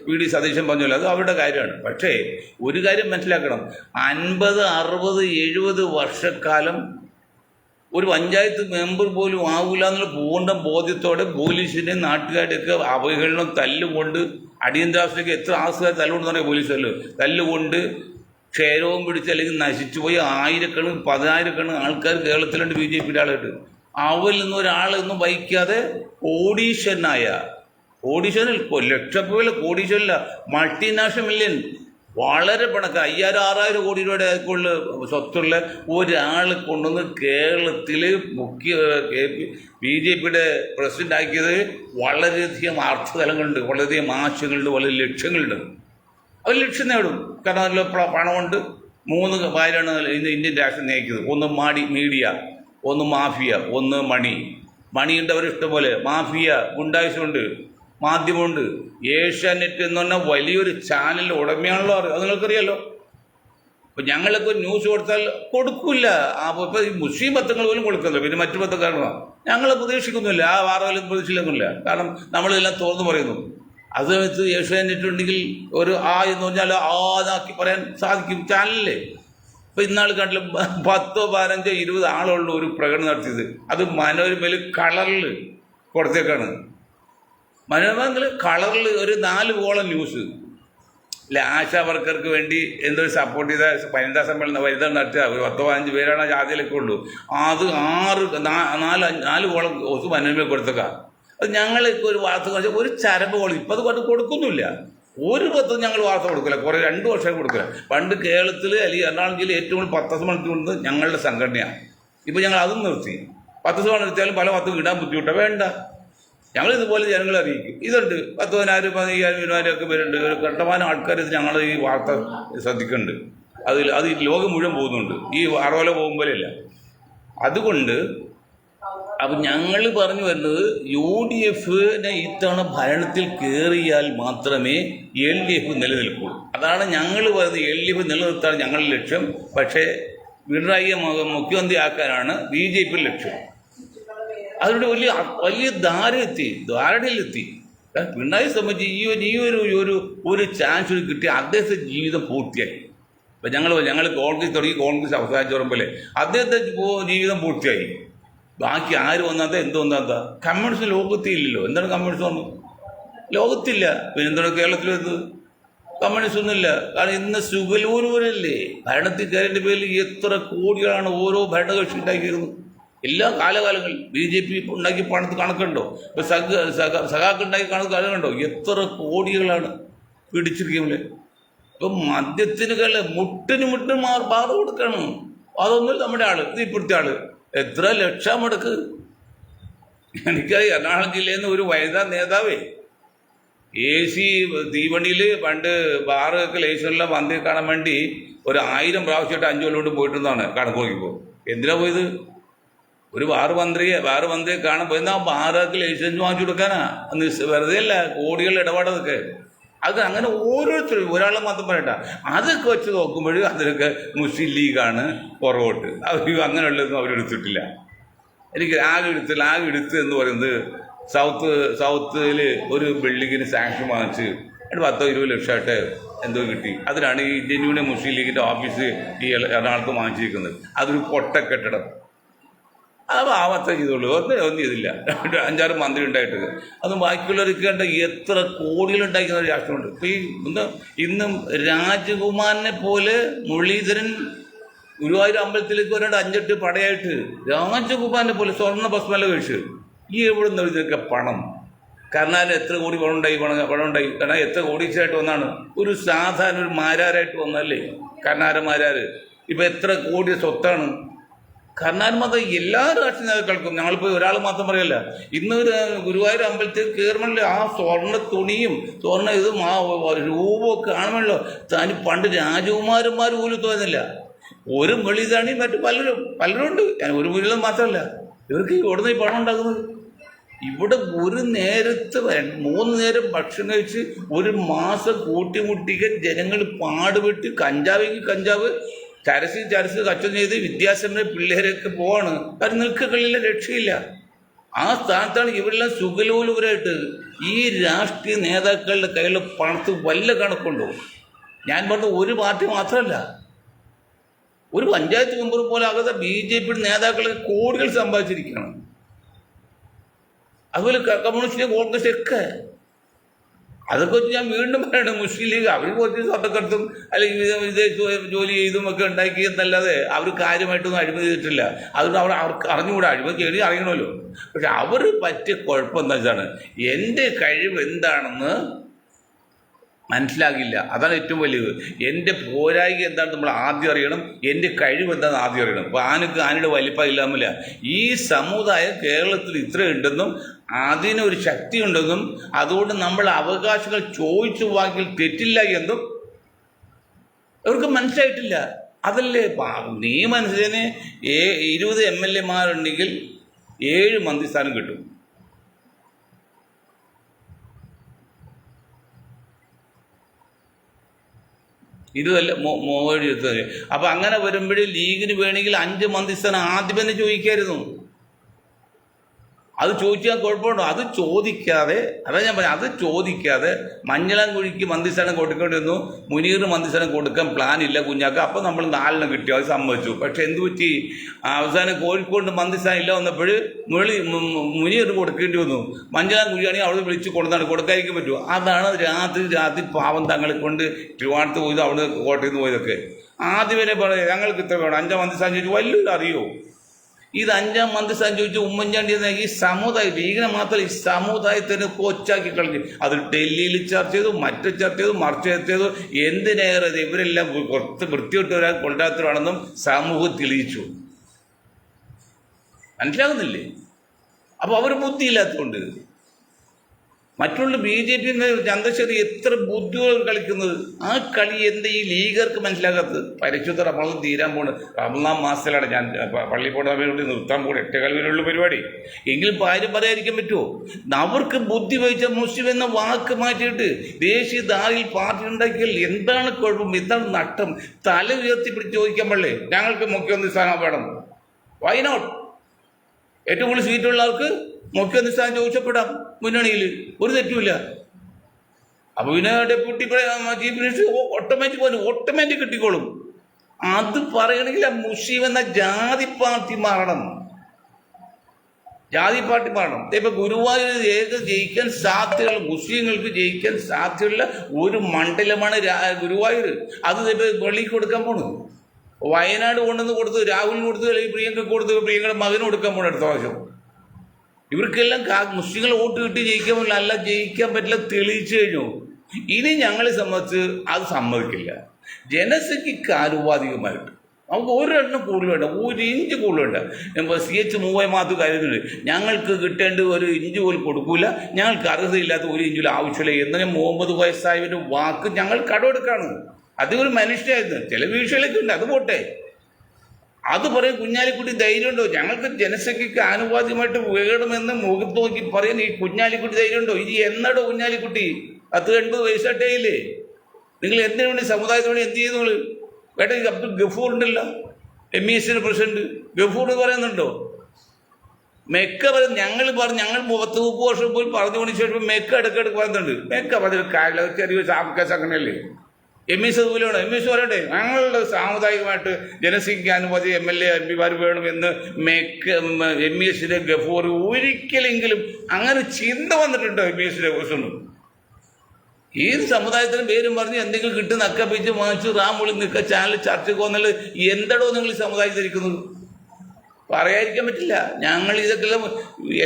VD സതീശൻ പറഞ്ഞല്ലോ, അത് അവരുടെ കാര്യമാണ്. പക്ഷേ ഒരു കാര്യം മനസ്സിലാക്കണം, 50, 60, 70 വർഷക്കാലം ഒരു പഞ്ചായത്ത് മെമ്പർ പോലും ആവില്ല എന്നുള്ള പൂർണ്ണ ബോധ്യത്തോടെ പോലീസിനെ നാട്ടുകാരൊക്കെ അവഹേളനം തല്ലുകൊണ്ട് അടിയന്തരാവസ്ഥയ്ക്ക് എത്ര ആൾക്കാർ തല്ലുകൊണ്ടെന്ന് പറഞ്ഞാൽ പോലീസല്ലോ തല്ലുകൊണ്ട് ക്ഷേരവും പിടിച്ച് അല്ലെങ്കിൽ നശിച്ചുപോയി 1000 10,000 ആൾക്കാർ കേരളത്തിലുണ്ട് BJPയുടെ ആളായിട്ട്. അവരിൽ നിന്ന് ഒരാളൊന്നും വഹിക്കാതെ കോടീശ്വരനായ കോടീശ്വരൻ ലക്ഷപ്രവില കോടീശ്വരല്ല, മൾട്ടിനാഷണൽ മില്യൺ വളരെ പണക്കാർ 5000-6000 കോടി രൂപയുടെ സ്വത്തുള്ള ഒരാൾ കൊണ്ടുവന്ന് കേരളത്തിൽ BJPയുടെ പ്രസിഡന്റ് ആക്കിയത് വളരെയധികം അർത്ഥതലങ്ങളുണ്ട്, വളരെയധികം ആശയങ്ങളുണ്ട്, വളരെ ലക്ഷ്യങ്ങളുണ്ട്. അവർ ലക്ഷ്യം നേടും. കാരണം അതിൽ പണമുണ്ട്. 3 കാര്യമാണ് ഇന്ന് ഇന്ത്യൻ രാഷ്ട്രം നയിക്കുന്നത്. ഒന്ന് മീഡിയ, ഒന്ന് മാഫിയ, ഒന്ന് മണിയുണ്ട് അവരിഷ്ടം പോലെ. മാഫിയ ഗുണ്ടായുസുണ്ട്, മാധ്യമമുണ്ട്. ഏഷ്യാനെറ്റ് എന്ന് പറഞ്ഞാൽ വലിയൊരു ചാനൽ ഉടമയാണല്ലോ, അത് നിങ്ങൾക്കറിയാലോ. ഇപ്പം ഞങ്ങളൊക്കെ ഒരു ന്യൂസ് കൊടുത്താൽ കൊടുക്കില്ല. ഇപ്പോൾ ഈ മുസ്ലിം പത്രങ്ങൾ പോലും കൊടുക്കുന്നില്ല, പിന്നെ മറ്റു പത്രക്കാരനാണ്. ഞങ്ങൾ പ്രതീക്ഷിക്കുന്നില്ല, ആ വാർത്തകളും പ്രതീക്ഷിക്കുന്നില്ല. കാരണം നമ്മളിതെല്ലാം തുറന്നു പറയുന്നു. അത് സമയത്ത് ഏഷ്യാനെറ്റ് ഉണ്ടെങ്കിൽ ഒരു എന്ന് പറഞ്ഞാൽ ആക്കി പറയാൻ സാധിക്കും ചാനലില്ലേ. ഇപ്പം ഇന്നാൾ കണ്ടില്ല, 10, 15, 20 ആളുള്ള ഒരു പ്രകടനം നടത്തിയത്. അത് മനോരമയിൽ കളറിൽ കൊടുത്തേക്കാണ്. മനോരമയിൽ കളറിൽ ഒരു 4 കോളം ന്യൂസ്. അല്ല, ആശാ വർക്കർക്ക് വേണ്ടി എന്തൊരു സപ്പോർട്ട് ചെയ്ത വനിതാ സമ്മേളനം നടത്തുക. ഒരു 10, 15 പേരാണ് ജാതിയിലൊക്കെ ഉള്ളൂ. അത് 4 കോളം മനോരമയിൽ കൊടുത്തേക്കാം. അത് ഞങ്ങൾക്ക് ഒരു വാർത്ത കഴിച്ചാൽ ഒരു ചരമ്പ് കോളം ഇപ്പം അത് കൊടുക്കുന്നില്ല. ഒരു പത്തും ഞങ്ങൾ വാർത്ത കൊടുക്കില്ല, കുറേ 2 വർഷം കൊടുക്കില്ല. പണ്ട് കേരളത്തിൽ അല്ലെങ്കിൽ എറണാകുളം ജില്ലയിൽ ഏറ്റവും കൂടുതൽ പത്രസഭ നടത്തിക്കൊണ്ടത് ഞങ്ങളുടെ സംഘടനയാണ്. ഇപ്പം ഞങ്ങൾ അതും നിർത്തി. പത്രസഭ നടത്തിയാലും പല പത്തും ഇടാൻ ബുദ്ധിമുട്ടാണ്, വേണ്ട. ഞങ്ങൾ ഇതുപോലെ ജനങ്ങളെ അറിയിക്കും. ഇതുണ്ട് 10,000, 15,000, 20,000 ഒക്കെ പേരുണ്ട്. ഒരു കണ്ടമാനം ആൾക്കാർ ഞങ്ങൾ ഈ വാർത്ത ശ്രദ്ധിക്കുന്നുണ്ട്. അത് ലോകം മുഴുവൻ പോകുന്നുണ്ട്, ഈ അറോല പോകുമ്പോഴല്ല. അതുകൊണ്ട് അപ്പം ഞങ്ങൾ പറഞ്ഞു വരുന്നത്, UDFനെ ഇത്തവണ ഭരണത്തിൽ കയറിയാൽ മാത്രമേ LDF നിലനിൽക്കുള്ളൂ. അതാണ് ഞങ്ങൾ പറയുന്നത്. LDF നിലനിർത്താൻ ഞങ്ങളുടെ ലക്ഷ്യം. പക്ഷേ പിണറായിയെ മുഖ്യമന്ത്രി ആക്കാനാണ് BJP ലക്ഷ്യം. അതിലൂടെ വലിയ ധാരണയിലെത്തി. പിണറായി സംബന്ധിച്ച് ഈ ഒരു ചാൻസ് കിട്ടി അദ്ദേഹത്തെ ജീവിതം പൂർത്തിയായി. ഇപ്പം ഞങ്ങൾ കോൺഗ്രസ് തുടങ്ങി, കോൺഗ്രസ് അവസാനിച്ചു പറയുമ്പോലെ അദ്ദേഹത്തെ ജീവിതം പൂർത്തിയായി. ബാക്കി ആര് വന്നാത്ത എന്ത് വന്നാത്ത കമ്മ്യൂണിസ്റ്റ് ലോകത്തില്ലല്ലോ. എന്താണ് കമ്മ്യൂണിസ്റ്റ് വന്നു? ലോകത്തില്ല. പിന്നെ എന്താണ് കേരളത്തിൽ വരുന്നത്? കമ്മ്യൂണിസ്റ്റ് ഒന്നുമില്ല. കാരണം ഇന്ന് സുഖലൂരൂരല്ലേ ഭരണത്തിൽ കയറിൻ്റെ പേരിൽ എത്ര കോടികളാണ് ഓരോ ഭരണകക്ഷി ഉണ്ടാക്കിയിരുന്നത്. എല്ലാ കാലകാലങ്ങളിൽ BJP ഉണ്ടാക്കി പണത്ത് കണക്കുണ്ടോ? ഇപ്പോൾ സഖാക്ക് ഉണ്ടാക്കി കണക്കുണ്ടോ? എത്ര കോടികളാണ് പിടിച്ചിരിക്കുന്നത്. ഇപ്പം മദ്യത്തിന് മുട്ടിന് ബാർ കൊടുക്കണം. അതൊന്നും നമ്മുടെ ആള്, ഇത് ഇപ്പോഴത്തെ ആള് എത്ര ലക്ഷം മുടക്ക്. എനിക്കത് എറണാകുളം ജില്ലയിൽ നിന്ന് ഒരു വനിതാ നേതാവേ AC തീവണ്ടിയിൽ പണ്ട് ബാറൊക്കെ ലൈസൻസുള്ള മന്ത്രിയെ കാണാൻ വേണ്ടി ഒരു 1000 പ്രാവശ്യമായിട്ട് 5 കൊല്ലം കൊണ്ട് പോയിട്ടുണ്ടെന്നാണ് കണക്ക് നോക്കിപ്പോൾ. എന്തിനാ പോയത്? ഒരു ബാറ് മന്ത്രിയെ കാണാൻ പോയെന്നാൽ ബാറൊക്കെ ലൈസൻസ് വാങ്ങിച്ചു കൊടുക്കാനാ. വെറുതെ അല്ല, കോടികളുടെ ഇടപാടതൊക്കെ. അത് അങ്ങനെ ഓരോരുത്തരും ഒരാളെ മാത്രം പറയണ്ട. അതൊക്കെ വെച്ച് നോക്കുമ്പോഴും അതിലൊക്കെ മുസ്ലിം ലീഗാണ് പുറകോട്ട്. അങ്ങനെയുള്ളതൊന്നും അവരെടുത്തിട്ടില്ല. എനിക്ക് ആകെ എടുത്ത് എന്ന് പറയുന്നത് സൗത്തിൽ ഒരു ബിൽഡിങ്ങിന് സാങ്ഷൻ വാങ്ങിച്ച് 10-20 ലക്ഷമായിട്ട് എന്തോ കിട്ടി. അതിനാണ് ഈ ഇന്ത്യൻ യൂണിയൻ മുസ്ലിം ലീഗിൻ്റെ ഓഫീസ് ഈ എറണാകുളത്ത് വാങ്ങിച്ചിരിക്കുന്നത്. അതൊരു പൊട്ടക്കെട്ടിടം. അത് ആവാത്ത ചെയ്തുള്ളൂ. ഒന്നും ചെയ്തില്ല. 5-6 മന്ത്രി ഉണ്ടായിട്ട് അതും ബാക്കിയുള്ളവർക്ക് കണ്ട എത്ര കോടികളുണ്ടാക്കുന്ന ഒരു രാഷ്ട്രമുണ്ട്. ഇപ്പം ഇന്നും രാജകുമാരനെ പോലെ മുരളീധരൻ ഗുരുവായൂർ അമ്പലത്തിലേക്ക് ഒരാണ്ട് 5-8 പടയായിട്ട് രാജകുമാരനെ പോലെ സ്വർണ്ണ ഭസ്മല കഴിച്ച് ഈ എവിടെ നിന്ന് ഇതൊക്കെ പണം? കർണാടക എത്ര കോടി പണം ഉണ്ടായി? കാരണം എത്ര കോടീശ്വരായിട്ട് വന്നാണ്. ഒരു സാധാരണ ഒരു മാരാരായിട്ട് വന്നല്ലേ കർണാടക മാരാർ. ഇപ്പം എത്ര കോടി സ്വത്താണ്. കർണാടക മതം എല്ലാ രാഷ്ട്രീയ നേതാക്കൾക്കും, ഞങ്ങളിപ്പോൾ ഒരാൾ മാത്രം പറയല്ല, ഇന്ന് ഒരു ഗുരുവായൂർ അമ്പലത്തിൽ കയറുമല്ലോ, ആ സ്വർണ്ണ തുണിയും സ്വർണ്ണ ഇതും ആ രൂപമൊക്കെ കാണുമല്ലോ, താൻ പണ്ട് രാജകുമാരന്മാർ പോലും തോന്നുന്നില്ല. ഒരു വെളിതാണ് മറ്റു പലരും ഉണ്ട്. ഞാൻ ഒരു മുകളിൽ മാത്രമല്ല, ഇവർക്ക് ഇവിടുന്ന് ഈ പണം ഉണ്ടാക്കുന്നത്. ഇവിടെ ഒരു നേരത്ത് 3 നേരം ഭക്ഷണം കഴിച്ച് ഒരു മാസം കൂട്ടിമുട്ടിക്കാൻ ജനങ്ങൾ പാടുപെട്ട് കഞ്ചാവ് ചരസ് കച്ചവടം ചെയ്ത് വിദ്യാസമ്പന്ന പിള്ളേരൊക്കെ പോവാണ്. കാരണം നിൽക്കകളില്ല, രക്ഷയില്ല. ആ സ്ഥാനത്താണ് ഇവരെല്ലാം സുഖലോലുപരായിട്ട് ഈ രാഷ്ട്രീയ നേതാക്കളുടെ കയ്യിലുള്ള പണത്ത് വല്ല കണക്കുണ്ടോ? ഞാൻ പറഞ്ഞ ഒരു പാർട്ടി മാത്രമല്ല, ഒരു പഞ്ചായത്ത് മെമ്പർ പോലെ ആകാതെ BJP നേതാക്കൾ കോടികൾ സമ്പാദിച്ചിരിക്കുകയാണ്. അതുപോലെ കമ്മ്യൂണിസ്റ്റ്, കോൺഗ്രസ് ഒക്കെ. അതൊക്കെ വെച്ച് ഞാൻ വീണ്ടും പറയണം, മുസ്ലിം ലീഗ് അവർ കുറച്ച് സ്വന്തക്കടത്തും അല്ലെങ്കിൽ വിദേശ ജോലി ചെയ്തും ഒക്കെ ഉണ്ടാക്കിയെന്നല്ലാതെ അവർ കാര്യമായിട്ടൊന്നും അഴിമതി ചെയ്തിട്ടില്ല. അതുകൊണ്ട് അവർക്ക് അറിഞ്ഞുകൂടാ, അഴിമതി ചെയ്ത് അറിയണമല്ലോ. പക്ഷെ അവർ പറ്റിയ കുഴപ്പം എന്താ വെച്ചാണ്, എൻ്റെ കഴിവ് എന്താണെന്ന് മനസ്സിലാകില്ല. അതാണ് ഏറ്റവും വലിയത്. എൻ്റെ പോരായിക എന്താണെന്ന് നമ്മൾ ആദ്യം അറിയണം, എൻ്റെ കഴിവ് എന്താണെന്ന് ആദ്യം അറിയണം. അപ്പോൾ ആനയുടെ വലിപ്പം ഇല്ലാമില്ല. ഈ സമുദായം കേരളത്തിൽ ഇത്രയുണ്ടെന്നും അതിനൊരു ശക്തി ഉണ്ടെന്നും അതുകൊണ്ട് നമ്മൾ അവകാശങ്ങൾ ചോദിച്ചു വാങ്ങിൽ തെറ്റില്ല എന്നും അവർക്ക് മനസ്സിലായിട്ടില്ല. അതല്ലേ നിയമനുസരിച്ച് 20 MLA-മാരുണ്ടെങ്കിൽ 7 മന്ത്രിസ്ഥാനം കിട്ടും. ഇതുമല്ല മോഴി. അപ്പം അങ്ങനെ വരുമ്പോഴേ ലീഗിന് വേണമെങ്കിൽ 5 മന്ത്രിസ്ഥാനം ആദ്യം തന്നെ ചോദിക്കായിരുന്നു. അത് ചോദിച്ചാൽ കുഴപ്പമുണ്ടോ? അത് ചോദിക്കാതെ, അതാ ഞാൻ പറഞ്ഞത്, അത് ചോദിക്കാതെ മഞ്ഞളാംകുഴിക്ക് മന്ത്രിസ്ഥാനം കൊടുക്കേണ്ടി വന്നു. മുനീർ മന്ത്രിസ്ഥാനം കൊടുക്കാൻ പ്ലാൻ ഇല്ല കുഞ്ഞാക്ക്. അപ്പം നമ്മൾ 4 കിട്ടി, അത് സമ്മതിച്ചു. പക്ഷെ എന്ത് പറ്റി? അവസാനം കോഴിക്കോട് മന്ത്രിസ്ഥാനം ഇല്ല വന്നപ്പോൾ മുനീർ കൊടുക്കേണ്ടി വന്നു. മഞ്ഞളാംകുഴിയാണെങ്കിൽ അവിടെ വിളിച്ച് കൊണ്ടാണ് കൊടുക്കാതിരിക്കാൻ പറ്റുമോ? അതാണ് രാത്രി പാവം തങ്ങളെ കൊണ്ട് തിരുവനന്തപുരത്ത് പോയത്, അവിടെ കോട്ടയിൽ നിന്ന് പോയതൊക്കെ. ആദ്യം വരെ പറയാം ഞങ്ങൾക്ക് ഇത്ര വേണം, 5 മന്ത്രിസ്ഥാനം ചോദിച്ചു. വല്ലതും അറിയോ? ഇത് 5 മന്ത്രിസ്ഥാനം ചോദിച്ചു ഉമ്മൻചാണ്ടി ഈ സമുദായം, ലീഗിനെ മാത്രമല്ല ഈ സമുദായത്തിന് കൊച്ചാക്കി കളഞ്ഞു. അത് ഡൽഹിയിൽ ചർച്ച ചെയ്തു, മറ്റു ചർച്ച ചെയ്തു, മറിച്ച് ചർച്ച ചെയ്തു. എന്തിനേറെ ഇവരെല്ലാം കുറച്ച് വൃത്തിവിട്ട് വരാൻ കൊണ്ടാത്തവരാണെന്നും സമൂഹം തെളിയിച്ചു. മനസ്സിലാകുന്നില്ലേ? അപ്പോൾ അവർ ബുദ്ധിയില്ലാത്തതുകൊണ്ട് മറ്റുള്ള BJP ചന്ദ്രശേഖർ എത്ര ബുദ്ധികൾ കളിക്കുന്നത്. ആ കളി എന്താ ഈ ലീഗർക്ക് മനസ്സിലാകാത്തത്? പരിശുദ്ധ റമളാൻ തീരാൻ പോണ്. റമളാൻ മാസത്തിലാണ് ഞാൻ പള്ളി പോകേണ്ട വേണ്ടി നിർത്താൻ പോകുന്നത്. 8:15 വരെയുള്ള പരിപാടി. എങ്കിലും ആരും പറയാതിരിക്കാൻ പറ്റുമോ? അവർക്ക് ബുദ്ധി വഹിച്ച മുസ്ലിം എന്ന വാക്ക് മാറ്റിയിട്ട് ദേശീയ ദാരിൽ പാർട്ടി ഉണ്ടാക്കിയാൽ എന്താണ് കുഴപ്പം? എന്താണ് നഷ്ടം? തല ഉയർത്തി പിടിച്ച് ചോദിക്കാൻ പാടില്ലേ ഞങ്ങൾക്ക് മുഖ്യമന്ത്രി സ്ഥാനം വേണം? Why not? ഏറ്റവും കൂടുതൽ സീറ്റുള്ളവർക്ക് മുഖ്യമന്ത്രി സ്ഥാനം ചോദിച്ചപ്പെടാം മുന്നണിയിൽ, ഒരു തെറ്റുമില്ല. അപ്പോൾ പിന്നെ ഡെപ്യൂട്ടി ചീഫ് മിനിസ്റ്റർ ഓട്ടോമാറ്റിക് കിട്ടിക്കോളും. അത് പറയണമെങ്കിൽ ആ മുസ്ലിം എന്ന ജാതി പാർട്ടി മാറണം. ഇപ്പം ഗുരുവായൂർ ജയിക്കാൻ സാധ്യതയുള്ള, മുസ്ലിങ്ങൾക്ക് ജയിക്കാൻ സാധ്യതയുള്ള ഒരു മണ്ഡലമാണ് ഗുരുവായൂർ. അത് ഇപ്പം വെള്ളിക്ക് കൊടുക്കാൻ പോണു. വയനാട് കൊണ്ടുവന്ന് കൊടുത്ത്, രാഹുലിന് കൊടുത്ത്, അല്ലെങ്കിൽ പ്രിയങ്ക കൊടുത്ത്, പ്രിയങ്കയുടെ മകന് കൊടുക്കാൻ പോണു അടുത്ത പ്രാവശ്യം. ഇവർക്കെല്ലാം മുസ്ലിങ്ങൾ വോട്ട് കിട്ടി ജയിക്കാൻ പറ്റില്ല, അല്ല ജയിക്കാൻ പറ്റില്ല തെളിയിച്ചു കഴിഞ്ഞു. ഇനി ഞങ്ങളെ സംബന്ധിച്ച് അത് സമ്മതിക്കില്ല. ജനസംഖ്യക്ക് ആനുപാതികമായിട്ട് നമുക്ക് ഒരെണ്ണം കൂടുതൽ വേണ്ട, 1 ഇഞ്ച് കൂടുതൽ വേണ്ട. ഇപ്പോൾ CH മൂവായി മാത്രം കരുതുന്നുണ്ട്. ഞങ്ങൾക്ക് കിട്ടേണ്ട 1 ഇഞ്ച് പോലും കൊടുക്കൂല, ഞങ്ങൾക്ക് അർഹതയില്ലാത്ത 1 ഇഞ്ചിൽ ആവശ്യമില്ല എന്ന് മുഹമ്മദ് വയസ്സായവൻ്റെ വാക്ക് ഞങ്ങൾ കടമെടുക്കാണ്. അത് ഒരു മനുഷ്യനായിരുന്നു. ചില വീഴ്ചകളൊക്കെ ഉണ്ട്, അത് പോട്ടെ. അത് പറയും കുഞ്ഞാലിക്കുട്ടി ധൈര്യമുണ്ടോ? ഞങ്ങൾക്ക് ജനസംഖ്യക്ക് ആനുപാതികമായിട്ട് വേണമെന്ന് മുഖത്ത് നോക്കി പറയാൻ ഈ കുഞ്ഞാലിക്കുട്ടി ധൈര്യമുണ്ടോ? ഇനി എന്നടോ കുഞ്ഞാലിക്കുട്ടി 80 വയസ്സായിട്ടേ ഇല്ലേ? നിങ്ങൾ എന്തിനു വേണ്ടി സമുദായത്തിന് വേണ്ടി എന്ത് ചെയ്യുന്നു? വേട്ടെ അബ്ദുൽ ഗഫൂർ ഉണ്ടല്ലോ, MES പ്രസിഡന്റ് ഗഫൂർ പറയുന്നുണ്ടോ? മെക്ക പറയും ഞങ്ങൾ 30 വർഷം പോയി പറഞ്ഞുകൊണ്ട് ശേഷം മെക്ക ഇടയ്ക്കിടയ്ക്ക് പറയുന്നുണ്ട്. മെക്ക പറഞ്ഞൊരു കാര്യം ചെറിയ സാമക്കേസ് അങ്ങനെയല്ലേ? MES അതുപോലെയാണ്. MES പറയട്ടെ ഞങ്ങളുടെ സാമുദായികമായിട്ട് ജനസംഖ്യ അനുമതി MLA MP വേണമെന്ന് MES ഗഫൂർ ഒരിക്കലെങ്കിലും അങ്ങനെ ചിന്ത വന്നിട്ടുണ്ടോ? MES കുറിച്ചൊന്നും. ഏത് സമുദായത്തിനും പേരും പറഞ്ഞ് എന്തെങ്കിലും കിട്ടുന്ന അക്കപ്പിച്ച് വാങ്ങിച്ചു റാമുള്ളിൽ നിൽക്കുക, ചാനൽ ചർച്ചയ്ക്ക് പോകുന്നത് എന്തടോ നിങ്ങൾ ഈ സമുദായത്തിരിക്കുന്നത്? പറയാതിരിക്കാൻ പറ്റില്ല. ഞങ്ങൾ ഇതൊക്കെ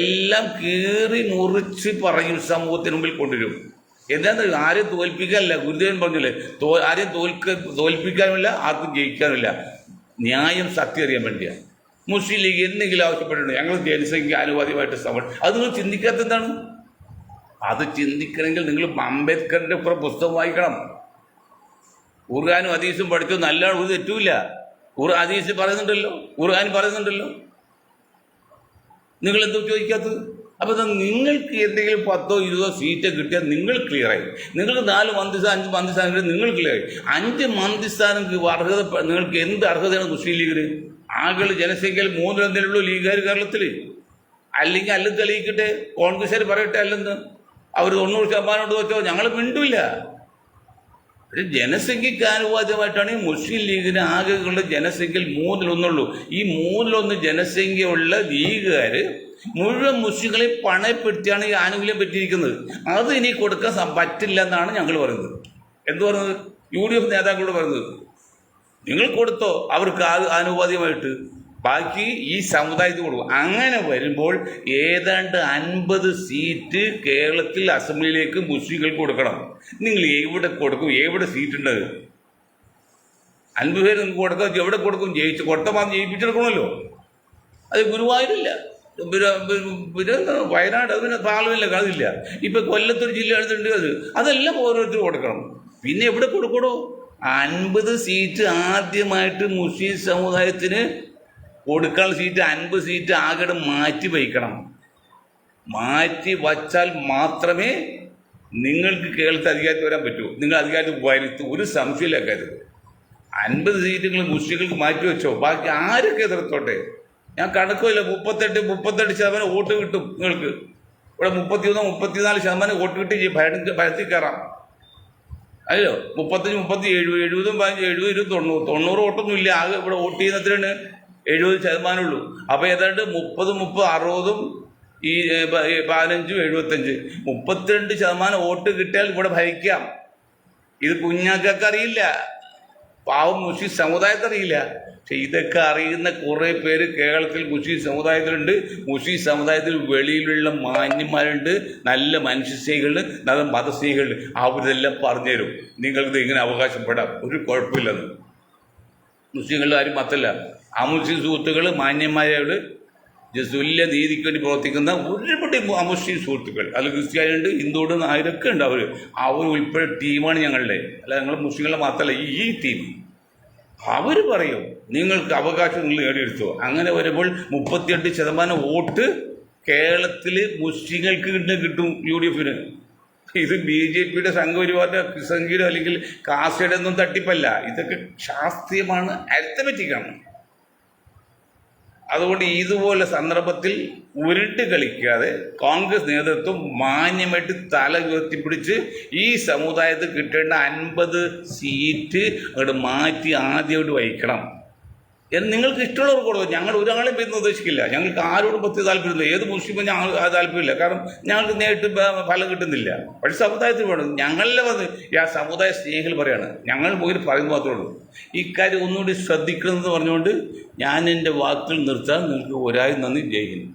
എല്ലാം കീറി മുറിച്ച് പറയും, സമൂഹത്തിന് മുമ്പിൽ കൊണ്ടുവരും. എന്താണെന്ന് ആരെയും തോൽപ്പിക്കാനില്ല. ഗുരുദേവൻ പറഞ്ഞില്ലേ, ആരെയും തോൽപ്പിക്കാനുമില്ല, ആർക്കും ജയിക്കാനുമില്ല. ന്യായം സത്യം അറിയാൻ വേണ്ടിയാണ്. മുസ്ലിം ലീഗ് എന്തെങ്കിലും ആവശ്യപ്പെട്ടിട്ടുണ്ട് ഞങ്ങൾ ജനസംഖ്യ ആനുപാതികമായിട്ട് അത് നിങ്ങൾ ചിന്തിക്കാത്ത എന്താണ്? അത് ചിന്തിക്കണമെങ്കിൽ നിങ്ങൾ അംബേദ്കറിന്റെ കുറെ പുസ്തകം വായിക്കണം. ഖുർആനും ഹദീസും പഠിച്ചോ നല്ലതാണ്, ഒരു തെറ്റുമില്ല. ഹദീസ് പറയുന്നുണ്ടല്ലോ, ഖുർആൻ പറയുന്നുണ്ടല്ലോ. നിങ്ങൾ എന്തോ ചോദിക്കാത്തത്? അപ്പൊ നിങ്ങൾക്ക് എന്തെങ്കിലും 10 20 സീറ്റ് കിട്ടിയാൽ നിങ്ങൾ ക്ലിയറായി. നിങ്ങൾക്ക് 4 മന്ത്രിസ്ഥാനം 5 മന്ത്രിസ്ഥാനം കിട്ടിയാൽ നിങ്ങൾ ക്ലിയറായി. 5 മന്ത്രിസ്ഥാനം അർഹത നിങ്ങൾക്ക് എന്ത് അർഹതയാണ് മുസ്ലിം ലീഗിന്? ആകെ ജനസംഖ്യയിൽ 3 ഉള്ളൂ ലീഗുകാർ കേരളത്തിൽ. അല്ലെങ്കിൽ അല്ലെന്ന് തെളിയിക്കട്ടെ, കോൺഗ്രസ്സുകാർ പറയട്ടെ അല്ലെന്ന്. അവർ 90% വെച്ചോ, ഞങ്ങൾ മിണ്ടില്ല. ഒരു ജനസംഖ്യക്ക് ആനുപാതികമായിട്ടാണ് ഈ മുസ്ലിം ലീഗിന് ആകെയുള്ള ജനസംഖ്യയിൽ 1/3 ഈ 1/3 ജനസംഖ്യയുള്ള ലീഗുകാർ മുഴുവൻ മുസ്ലിങ്ങളെ പണയപ്പെടുത്തിയാണ് ഈ ആനുകൂല്യം പറ്റിയിരിക്കുന്നത്. അത് ഇനി കൊടുക്കാൻ പറ്റില്ല എന്നാണ് ഞങ്ങൾ പറയുന്നത്. എന്ത് പറയുന്നത്? UDF നേതാക്കളോട് പറയുന്നത്, നിങ്ങൾ കൊടുത്തോ അവർക്ക് ആനുപാതികമായിട്ട്, ബാക്കി ഈ സമുദായത്തിൽ കൊടുക്കും. അങ്ങനെ വരുമ്പോൾ ഏതാണ്ട് 50 സീറ്റ് കേരളത്തിൽ അസംബ്ലിയിലേക്ക് മുസ്ലിങ്ങൾക്ക് കൊടുക്കണം. നിങ്ങൾ എവിടെ കൊടുക്കും? എവിടെ സീറ്റ് ഉണ്ട്? 50 പേര് നിങ്ങൾക്ക് കൊടുക്കാം. എവിടെ കൊടുക്കും? കൊടുത്ത മാത്രം ജയിപ്പിച്ചെടുക്കണമല്ലോ. അത് ഗുരുവായൂരില്ല, വയനാട്, അതിന് പാർലമെന്റിലെ അതില്ല. ഇപ്പൊ കൊല്ലത്തൊരു ജില്ല എടുത്തിട്ടുണ്ട്. അതെല്ലാം ഓരോരുത്തർ കൊടുക്കണം. പിന്നെ എവിടെ കൊടുക്കണോ? 50 സീറ്റ് ആദ്യമായിട്ട് മുസ്ലിം സമുദായത്തിന് കൊടുക്കാനുള്ള സീറ്റ് 50 സീറ്റ് ആകെ മാറ്റി വയ്ക്കണം. മാറ്റി വച്ചാൽ മാത്രമേ നിങ്ങൾക്ക് കേരളത്തിൽ അധികാരത്തിൽ വരാൻ പറ്റൂ. നിങ്ങൾ അധികാരത്തിൽ വരുത്തും, ഒരു സംശയമില്ല കാര്യത്തിൽ. 50 സീറ്റുകൾ മുസ്ലിങ്ങൾക്ക് മാറ്റി വെച്ചോ, ബാക്കി ആരൊക്കെ എതിർത്തോട്ടെ. ഞാൻ കണക്കില്ല. 38% വോട്ട് കിട്ടും നിങ്ങൾക്ക്. ഇവിടെ 33-34% വോട്ട് കിട്ടി ഭരണത്തിൽ കയറാം. അല്ലോ 35, 37, 70, 15, 70, 90 വോട്ടൊന്നും ഇല്ല. ആകെ ഇവിടെ വോട്ട് ചെയ്യുന്നതിനാണ് 70% ഉള്ളൂ. അപ്പൊ ഏതാണ്ട് 30, 60 ഈ 15, 75, 32% വോട്ട് കിട്ടിയാൽ ഇവിടെ ഭരിക്കാം. ഇത് കുഞ്ഞാക്കൊക്കെ അറിയില്ല, പാവം മുസ്ലിം സമുദായത്തിനറിയില്ല. പക്ഷെ ഇതൊക്കെ അറിയുന്ന കുറെ പേര് കേരളത്തിൽ മുസ്ലിം സമുദായത്തിലുണ്ട്. മുസ്ലിം സമുദായത്തിൽ വെളിയിലുള്ള മാന്യന്മാരുണ്ട്, നല്ല മനുഷ്യസ്നേഹികളുണ്ട്, നല്ല മതസ്നേഹികളുണ്ട്. അവരെല്ലാം പറഞ്ഞുതരും നിങ്ങൾക്ക് ഇങ്ങനെ അവകാശപ്പെടാം, ഒരു കുഴപ്പമില്ലെന്ന്. മുസ്ലിങ്ങളുടെ ആരും മത്തല്ല. ആ മുസ്ലിം സുഹൃത്തുക്കൾ മാന്യന്മാരോട് തുല്യ നീതിക്ക് വേണ്ടി പ്രവർത്തിക്കുന്ന ഒരുപാട് അമുസ്ലിം സുഹൃത്തുക്കൾ, അതിൽ ക്രിസ്ത്യാനിയുണ്ട്, ഹിന്ദുവുണ്ട്, നായരൊക്കെ ഉണ്ട്. അവർ ഉൾപ്പെടെ ടീമാണ് ഞങ്ങളുടെ. അല്ല, ഞങ്ങൾ മുസ്ലിങ്ങളെ മാത്രമല്ല, ഈ ടീം. അവർ പറയും നിങ്ങൾക്ക് അവകാശം നിങ്ങൾ നേടിയെടുത്തോ. അങ്ങനെ വരുമ്പോൾ 38% വോട്ട് കേരളത്തിൽ മുസ്ലിങ്ങൾക്ക് കിട്ടും UDFന്. ഇത് BJPയുടെ സംഘപരിവാറിന്റെ സംഘീരം അല്ലെങ്കിൽ കാസയുടെ ഒന്നും തട്ടിപ്പല്ല. ഇതൊക്കെ ശാസ്ത്രീയമാണ്, അരിത്തമെറ്റിക്കാണ്. അതുകൊണ്ട് ഇതുപോലെ സന്ദർഭത്തിൽ ഉരുട്ട് കളിക്കാതെ കോൺഗ്രസ് നേതൃത്വം മാന്യമായിട്ട് തല ഉയർത്തിപ്പിടിച്ച് ഈ സമുദായത്തിൽ കിട്ടേണ്ട 50 സീറ്റ് അങ്ങോട്ട് മാറ്റി ആദ്യമായിട്ട് വഹിക്കണം. നിങ്ങൾക്ക് ഇഷ്ടമുള്ളവർ കൊടുക്കും. ഞങ്ങൾ ഒരാളെയും പേര് നിർദ്ദേശിക്കില്ല. ഞങ്ങൾക്ക് ആരോടും പ്രത്യേക താല്പര്യമില്ല. ഏത് മുസ്ലിമും ഞങ്ങൾ താല്പര്യമില്ല. കാരണം ഞങ്ങൾക്ക് നേരിട്ട് ഫലം കിട്ടുന്നില്ല. പക്ഷെ സമുദായത്തിൽ വേണം. ഞങ്ങളെ വന്ന് ആ സമുദായ സ്നേഹികൾ പറയാണ്, ഞങ്ങൾ പോയി പറയുന്നത് മാത്രമേ ഉള്ളൂ. ഇക്കാര്യം ഒന്നുകൂടി ശ്രദ്ധിക്കണമെന്ന് പറഞ്ഞുകൊണ്ട് ഞാൻ എൻ്റെ വാക്കുകൾ നിർത്താൻ നിങ്ങൾക്ക് ഒരായി നന്ദി. ജയ് ഹിന്ദ്.